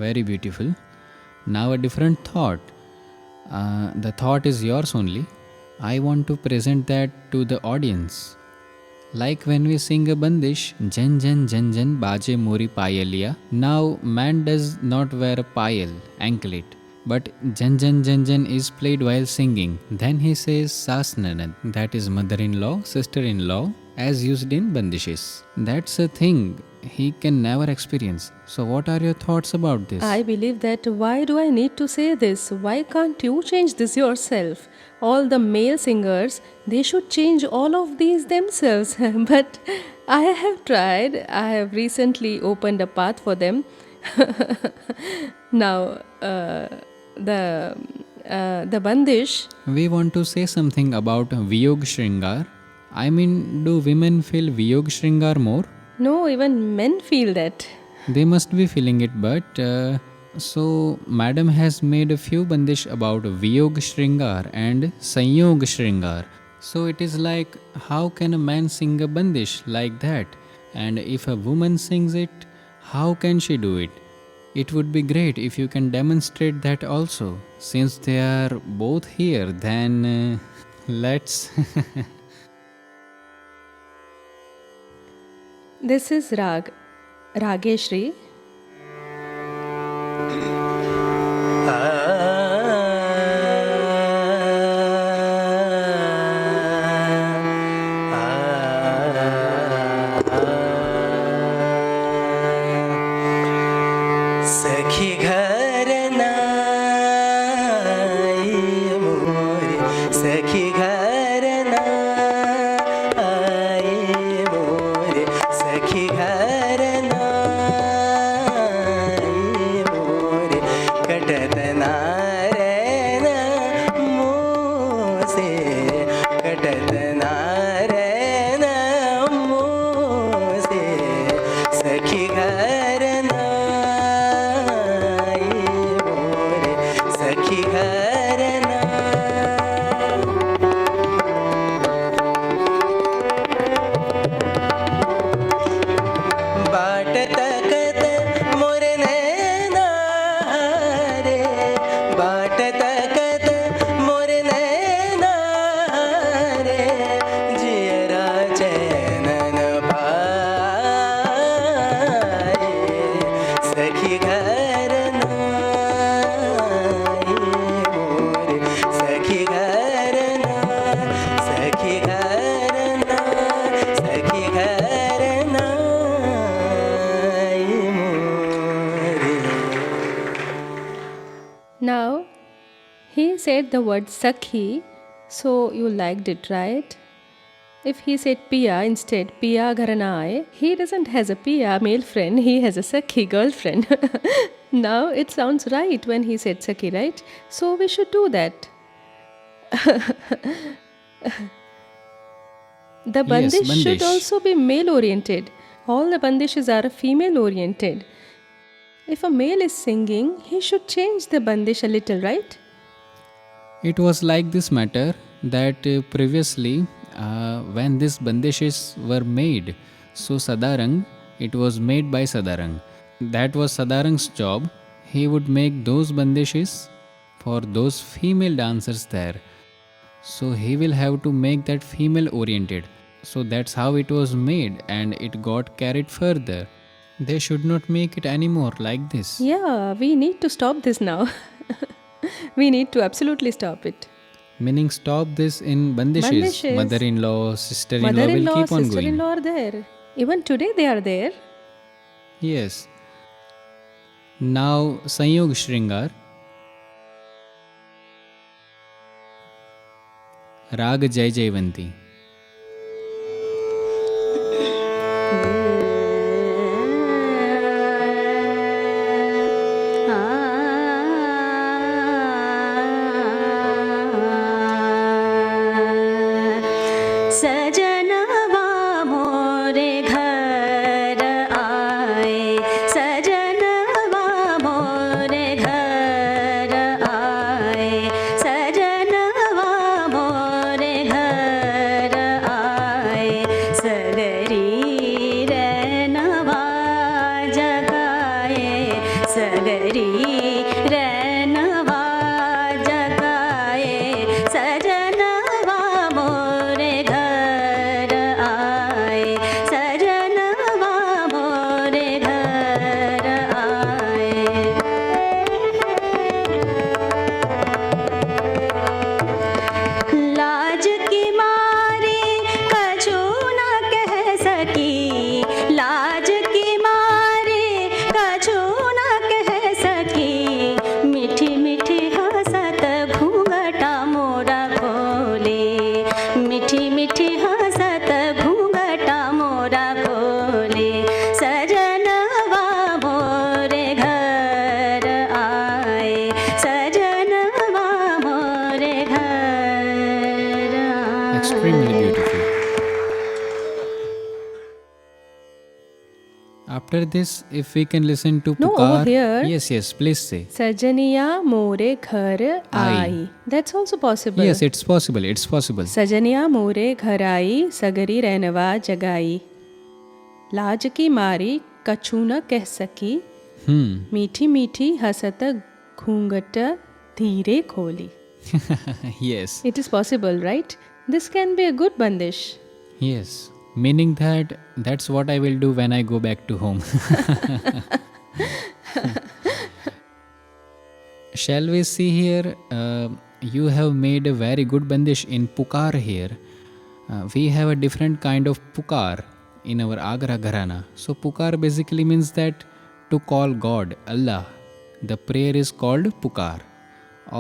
Very beautiful. Now a different thought. The thought is yours only. I want to present that to the audience. Like when we sing a Bandish, Jan Jan Jan Jan Baje Mori Payaliya. Now man does not wear a payal, anklet, but Jan Jan Jan Jan is played while singing. Then he says Sas Nanad, that is mother-in-law, sister-in-law, as used in Bandishes. That's a thing he can never experience. So what are your thoughts about this? I believe that why do I need to say this? Why can't you change this yourself? All the male singers, they should change all of these themselves. But I have tried. I have recently opened a path for them. Now, the Bandish. We want to say something about Viyog Shringar. I mean, do women feel Viyog Shringar more? No, even men feel that. They must be feeling it, but so Madam has made a few bandish about Viyog Shringar and Sanyog Shringar. So it is like, how can a man sing a bandish like that? And if a woman sings it, how can she do it? It would be great if you can demonstrate that also. Since they are both here, then let's... This is Rageshri. सखी घर नाई मोरे सखी घर नाई मोरे सखी घर नाई मोरे कटत नारायण मोसे कटत नारायण मोसे सखी घर नाई मोरे सखी घर ना बाट तकत मोरे नैना रे बाट तकत मोरे नैना रे जियरा चैनन पाए सखी घर नाई मोरे सखी घर ना सखी घर ना सखी घर नाई मोरे Now, he said the word Sakhi, so you liked it, right? If he said Pia instead, Pia Gharanai, he doesn't has a Pia male friend, he has a Sakhi girlfriend. Now it sounds right when he said Sakhi, right? So we should do that. The Bandish should Bandish. also be male oriented. All the Bandishes are female oriented. If a male is singing, he should change the Bandish a little, right? It was like this matter that previously when these bandishes were made, so Sadarang, it was made by Sadarang. That was Sadarang's job. He would make those bandishes for those female dancers there. So he will have to make that female oriented. So that's how it was made and it got carried further. They should not make it anymore like this. Yeah, we need to stop this now. We need to absolutely stop it. Meaning stop this in bandishes. Bandishes. Mother-in-law, sister-in-law will Mother-in-law, keep on going. sister-in-law are there. Even today they are there. Yes. Now Sanyog Shringar. Rag Jai Jaivanti. सजनवा मोरे घर आए सजनवा मोरे घर आए सजनवा मोरे घर खोले सजनवा मोरे घर आए सजनवा मोरे घर आए. Extremely beautiful. After this, if we can listen to No, Pukar. over here- Yes, please say. Sajaniya more ghar aayi. That's also possible. Yes, it's possible. सजनिया मोरे घर आई सगरी रहनवा जगाई लाज की मारी कछु न कह सकी मीठी मीठी हसत घूंघट धीरे खोली. Yes. It is possible, right? This can be a good bandish. Yes. Meaning that that's what I will do when I go back to home. Shall we see here? You have made a very good bandish in Pukar here. We have a different kind of Pukar in our Agra Gharana. So Pukar basically means that to call God, Allah. The prayer is called Pukar.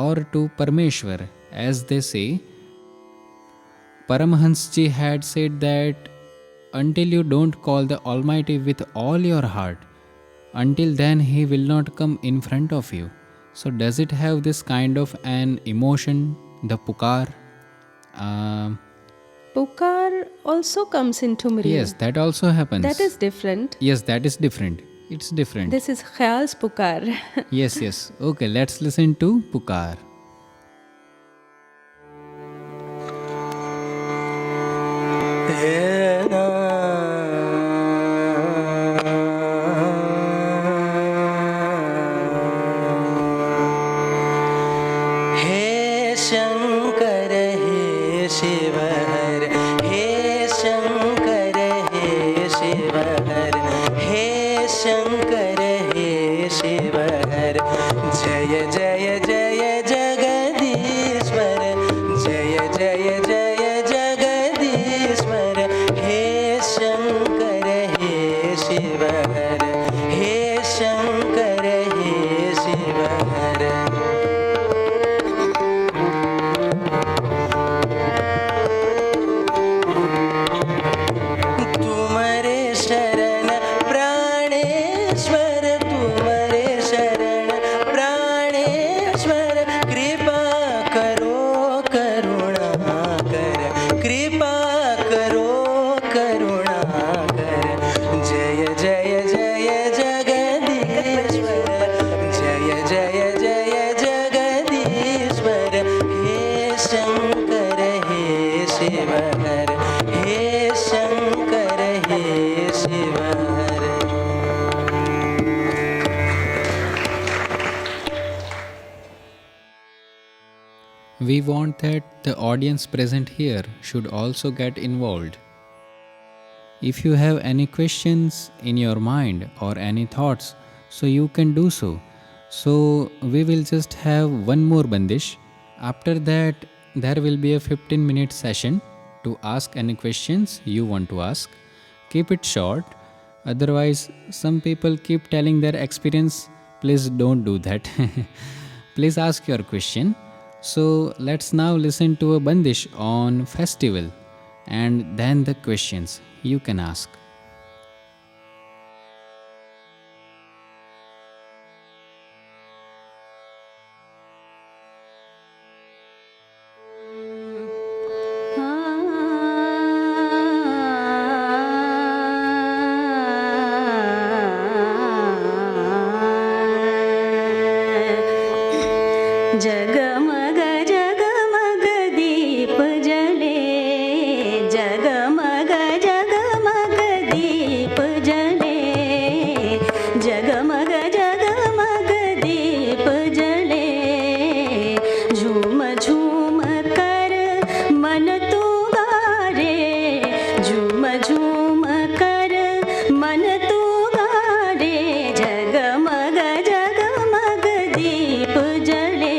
Or to Parmeshwar, as they say. Paramahansji had said that until you don't call the Almighty with all your heart, until then He will not come in front of you. So does it have this kind of an emotion, the Pukar? Pukar also comes into Mri. Yes, that also happens. That is different. Yes, that is different. It's different. This is Khyal's Pukar. Yes. Okay, let's listen to Pukar. हे शंकर हे शिवहर हे शंकर हे शिवहर हे शंकर हे शिवहर जय जय जय जगदीश्वर जय जय जय जगदीश्वर हे शंकर हे शिवहर हे शंकर हे शिवहर तुम्हारे शरण प्राणेश्वर तुम्हारे शरण प्राणेश्वर कृपा करो करुणा कर कृपा करो करुणा कर जय जय जय जगदीश्वर जय जय जय जगदीश्वर हे शंकर हे शिवहर हे शंकर हे Sheohar We want that the audience present here should also get involved. If you have any questions in your mind or any thoughts, so you can do so. So we will just have one more bandish. After that, there will be a 15-minute session to ask any questions you want to ask. Keep it short. Otherwise, some people keep telling their experience. Please don't do that. Please ask your question. So let's now listen to a bandish on festival and then the questions you can ask. जगमग जगमग दीप जले जगमग जगमग दीप जले जगमग जगमग दीप जले झूम झूम कर मन तू गारे झूम झूम कर मन तू गारे जगमग जगमग दीप जले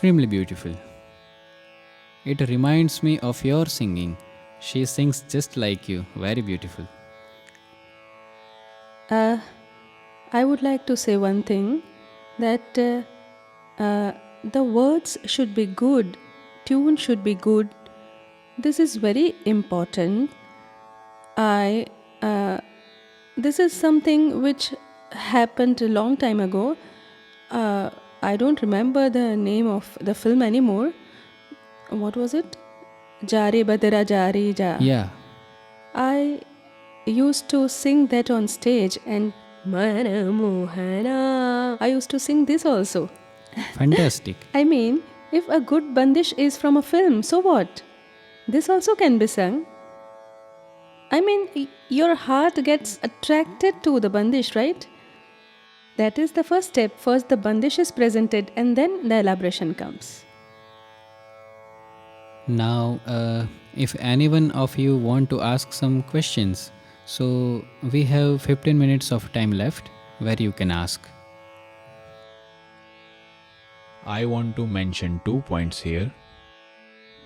extremely beautiful. It reminds me of your singing. She sings just like you. Very beautiful. I would like to say one thing, that the words should be good, tune should be good. This is very important. I This is something which happened a long time ago. I don't remember the name of the film anymore. What was it? Jare Badara Jare Ja. Yeah. I used to sing that on stage, and Mana Mohana. I used to sing this also. Fantastic. I mean, if a good Bandish is from a film, so what? This also can be sung. I mean, your heart gets attracted to the Bandish, right? That is the first step. First, the Bandish is presented, and then the elaboration comes. Now, if anyone of you want to ask some questions, so we have 15 minutes of time left where you can ask. I want to mention 2 points here.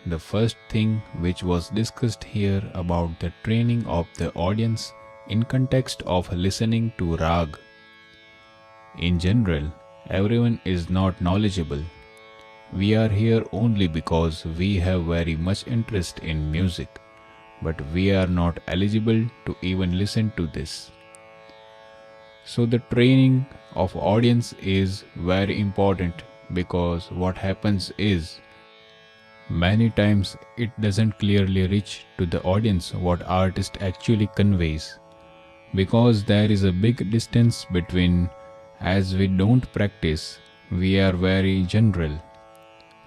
The first thing which was discussed here about the training of the audience in context of listening to rag. In general, everyone is not knowledgeable. We are here only because we have very much interest in music, but we are not eligible to even listen to this. So the training of audience is very important, because what happens is many times it doesn't clearly reach to the audience what artist actually conveys, because there is a big distance between, as we don't practice, we are very general.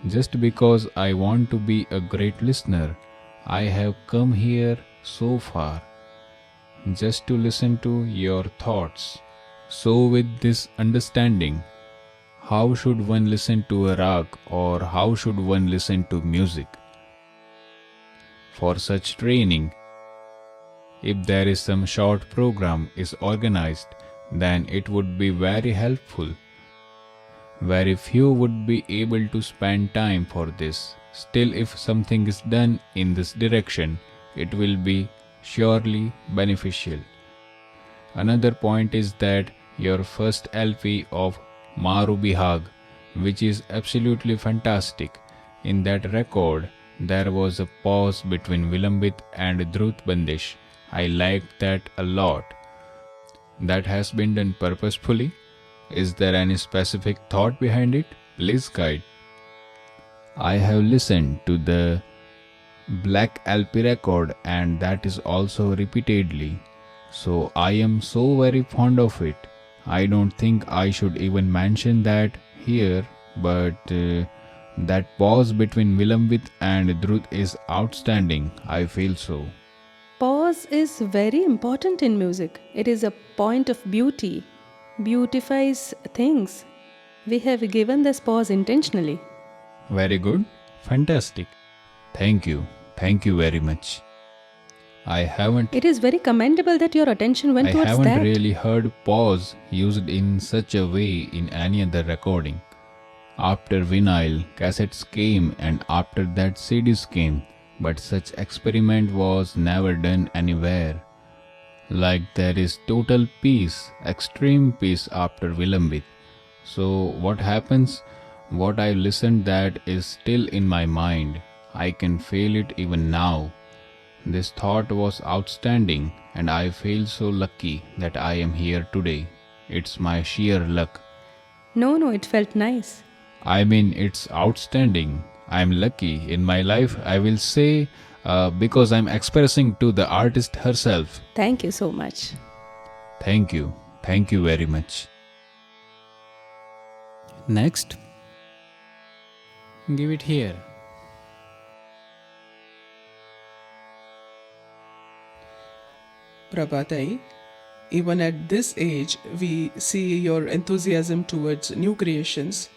Just because I want to be a great listener, I have come here so far just to listen to your thoughts. So with this understanding, how should one listen to a rag, or how should one listen to music? For such training, if there is some short program is organized, then it would be very helpful. Very few would be able to spend time for this. Still, if something is done in this direction, it will be surely beneficial. Another point is that your first LP of Maru Bihag, which is absolutely fantastic. In that record, there was a pause between Vilambit and Drut Bandish. I liked that a lot. That has been done purposefully. Is there any specific thought behind it? Please guide. I have listened to the Black LP record, and that is also repeatedly. So I am so very fond of it. I don't think I should even mention that here, but that pause between Vilambit and Drut is outstanding. I feel so. Pause is very important in music. It is a point of beauty, beautifies things. We have given this pause intentionally. Very good. Fantastic. Thank you. Thank you very much. It is very commendable that your attention went towards that. I haven't really heard pause used in such a way in any other recording. After vinyl, cassettes came, and after that CDs came, but such experiment was never done anywhere. Like there is total peace, extreme peace after Vilambit. So what happens? What I listened that is still in my mind. I can feel it even now. This thought was outstanding, and I feel so lucky that I am here today. It's my sheer luck. No, it felt nice. I mean, it's outstanding. I'm lucky in my life, I will say, because I'm expressing to the artist herself. Thank you so much. Thank you. Thank you very much. Next. Give it here. Prabha Atre, even at this age, we see your enthusiasm towards new creations.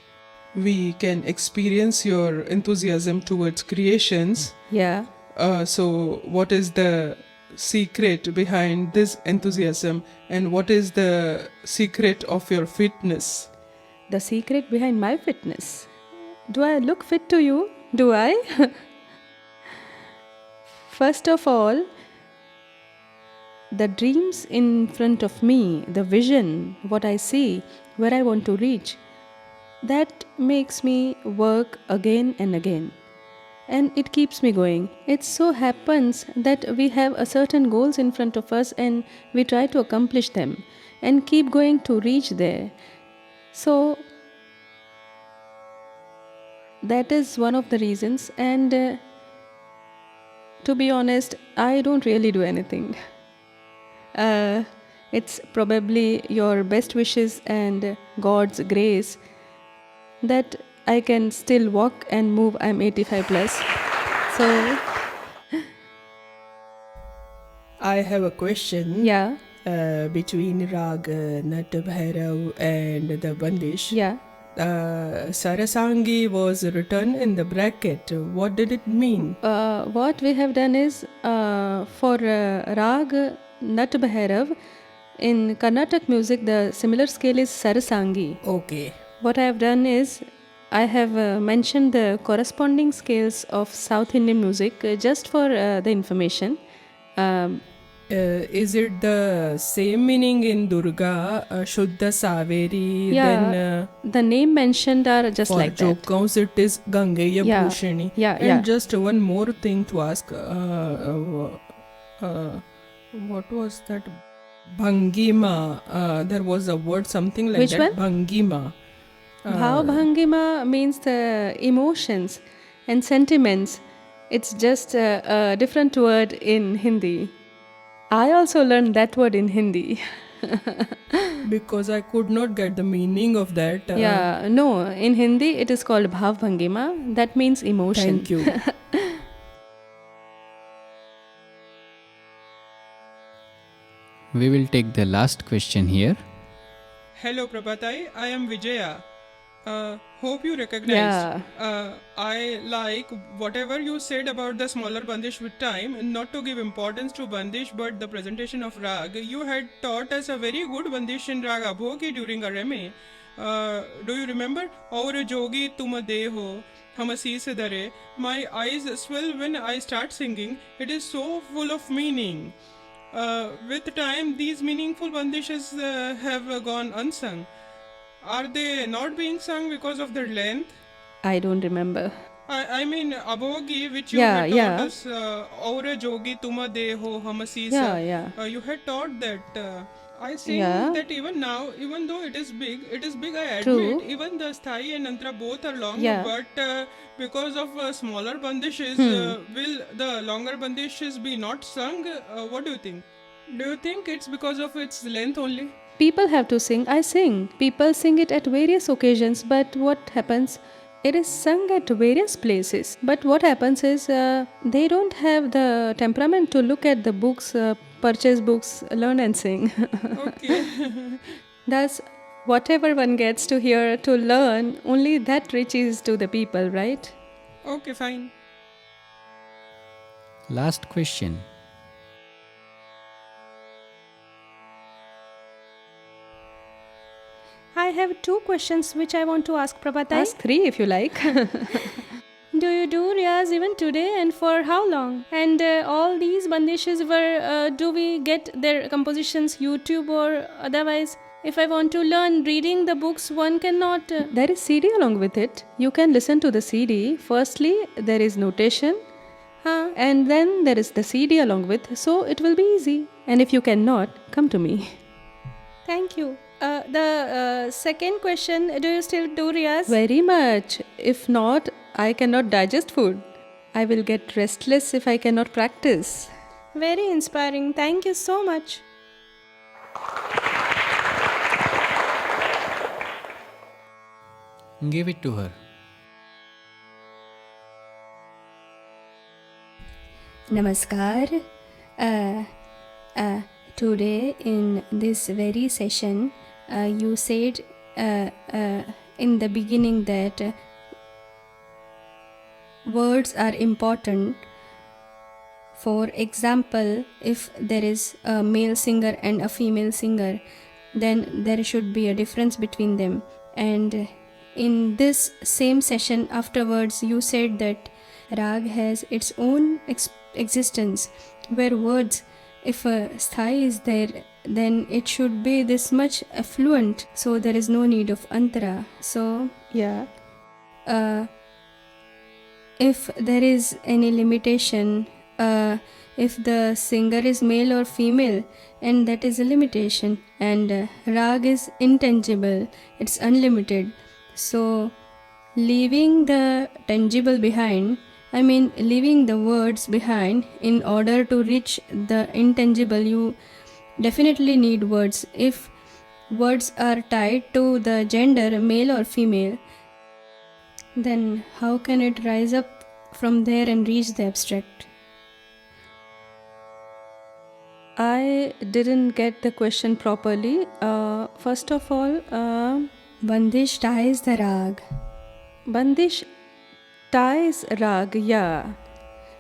We can experience your enthusiasm towards creations. Yeah. So what is the secret behind this enthusiasm, and what is the secret of your fitness? The secret behind my fitness Do I look fit to you? Do I? First of all, the dreams in front of me, the vision, what I see, where I want to reach, that makes me work again and again. And it keeps me going. It so happens that we have a certain goals in front of us and we try to accomplish them and keep going to reach there. So that is one of the reasons. And to be honest, I don't really do anything. It's probably your best wishes and God's grace that I can still walk and move. I'm 85 plus. So, I have a question. yeah, Between Rag Nat Bhairav and the Bandish. yeah. Sarasangi was written in the bracket. What did it mean? What we have done is for Rag Nat Bhairav, in Carnatic music, the similar scale is Sarasangi. Okay. What I have done is I have mentioned the corresponding scales of South Indian music just for the information. Is it the same meaning in Durga, Shuddha Saveri? Yeah, Then the name mentioned are just for like that. Jokans it is Gangeya Yeah, Bhushani. yeah, And yeah. just one more thing to ask. What was that? Bhangima. There was a word something like Which that. one? Bhangima. Bhavbhangima means the emotions and sentiments. It's just a different word in Hindi. I also learned that word in Hindi. Because I could not get the meaning of that. Yeah, no, in Hindi it is called Bhavbhangima. That means emotion. Thank you. We will take the last question here. Hello Prabhatai, I am Vijaya. Hope you recognize. Yeah. I like whatever you said about the smaller Bandish with time, not to give importance to Bandish but the presentation of Rag. You had taught us a very good Bandish in Rag Abhogi during our MA. Do you remember? Aur jogi tum deho, hum assis dare. My eyes swell when I start singing. It is so full of meaning. With time, these meaningful bandishes have gone unsung. Are they not being sung because of their length? I don't remember. I mean, Abhogi, which you Yeah, had taught yeah. us, Aure Jogi Tuma Deho Hamasisa. Yeah, yeah. You had taught that. I think Yeah. that even now, even though it is big, I admit. True. Even the Sthai and Antra both are long, Yeah. but because of smaller bandishes, will the longer bandishes be not sung? What do you think? Do you think it's because of its length only? People have to sing. I sing. People sing it at various occasions, but what happens? It is sung at various places. But what happens is they don't have the temperament to look at the books, purchase books, learn and sing. Okay. Thus, whatever one gets to hear, to learn, only that reaches to the people, right? Okay, fine. Last question. I have two questions which I want to ask Prabhatai. Ask 3 if you like. Do you do Riyaz even today and for how long? And all these bandishes were, do we get their compositions YouTube or otherwise? If I want to learn reading the books, one cannot. There is CD along with it. You can listen to the CD. Firstly, there is notation. And then there is the CD along with. So it will be easy. And if you cannot, come to me. Thank you. The second question, do you still do Riyaz? Very much. If not, I cannot digest food. I will get restless if I cannot practice. Very inspiring. Thank you so much. Give it to her. Namaskar. Today in this very session, you said in the beginning that words are important. For example, if there is a male singer and a female singer, then there should be a difference between them. And in this same session afterwards, you said that rag has its own existence, where words, if a sthai is there, then it should be this much affluent, so there is no need of antara. So Yeah. if there is any limitation, if the singer is male or female, and that is a limitation, and rag is intangible, it's unlimited. So leaving the tangible behind, I mean leaving the words behind, in order to reach the intangible, you definitely need words. If words are tied to the gender, male or female, then how can it rise up from there and reach the abstract? I didn't get the question properly. First of all, Bandish ties the rag, Bandish ties rag, yeah.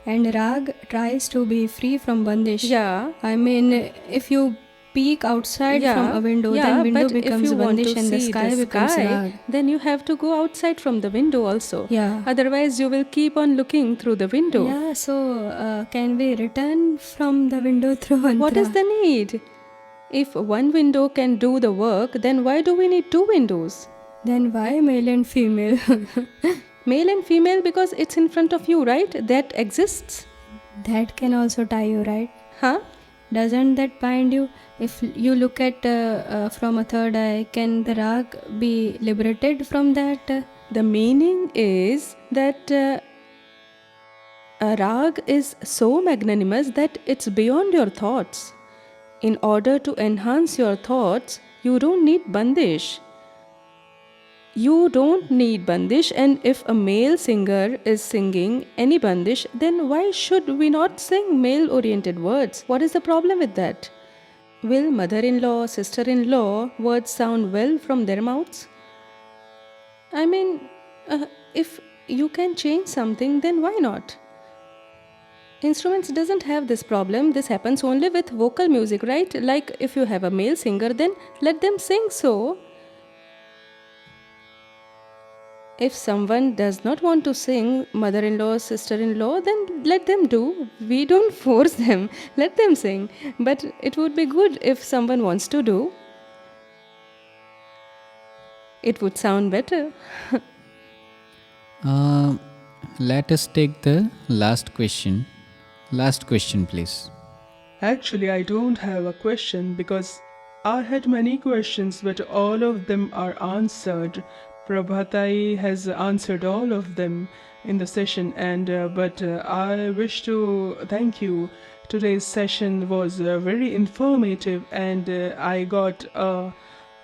and rag tries to be free from bandish. Yeah. I mean, if you peek outside from a window, then window but becomes if you want bandish to and the see sky becomes rag. then you have to go outside from the window also. Yeah. Otherwise, you will keep on looking through the window. Yeah, so can we return from the window through antara? What is the need? If one window can do the work, then why do we need two windows? Then why male and female? Male and female, because it's in front of you, right? That exists. That can also tie you, right? Huh? Doesn't that bind you? If you look at from a third eye, can the rag be liberated from that? The meaning is that a rag is so magnanimous that it's beyond your thoughts. In order to enhance your thoughts, you don't need bandish. You don't need bandish, and if a male singer is singing any bandish, then why should we not sing male-oriented words? What is the problem with that? Will mother-in-law, sister-in-law words sound well from their mouths? I mean, if you can change something, then why not? Instruments doesn't have this problem. This happens only with vocal music, right? Like if you have a male singer, then let them sing so. If someone does not want to sing mother-in-law, sister-in-law, then let them do. We don't force them. Let them sing. But it would be good if someone wants to do. It would sound better. Let us take the last question. Last question, please. Actually, I don't have a question because I had many questions, but all of them are answered. Prabhatai has answered all of them in the session, and I wish to thank you. Today's session was very informative, and I got a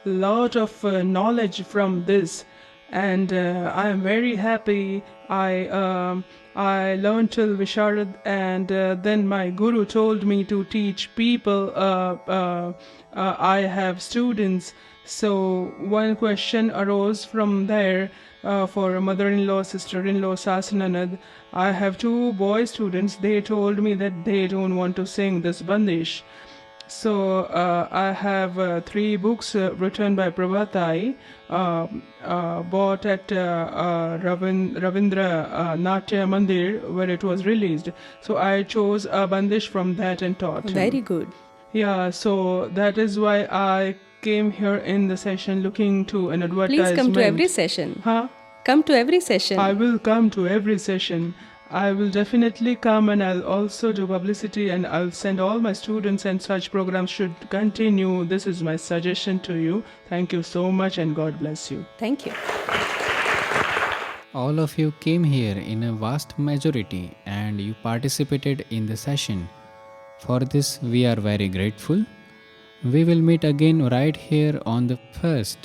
lot of knowledge from this, and I am very happy. I learned till Visharad, and then my guru told me to teach people. I have students. So one question arose from there for mother-in-law, sister-in-law, Sasananad. I have two boy students. They told me that they don't want to sing this Bandish. So I have 3 books written by Prabhatai, bought at Ravindra Natya Mandir, where it was released. So I chose a Bandish from that and taught him. Very good. Yeah, so that is why I came here in the session looking to an advertisement. Please come to every session. Huh? Come to every session. I will come to every session. I will definitely come, and I'll also do publicity, and I'll send all my students, and such programs should continue. This is my suggestion to you. Thank you so much, and God bless you. Thank you. All of you came here in a vast majority and you participated in the session. For this, we are very grateful. We will meet again right here on the 1st.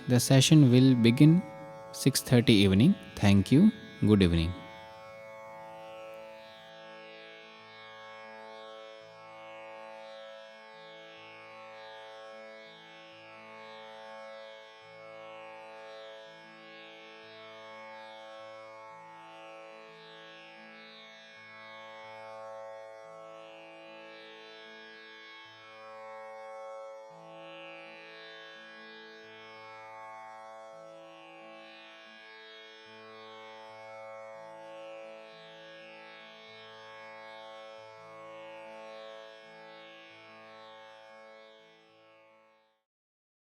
The session will begin 6:30 evening. Thank you. Good evening.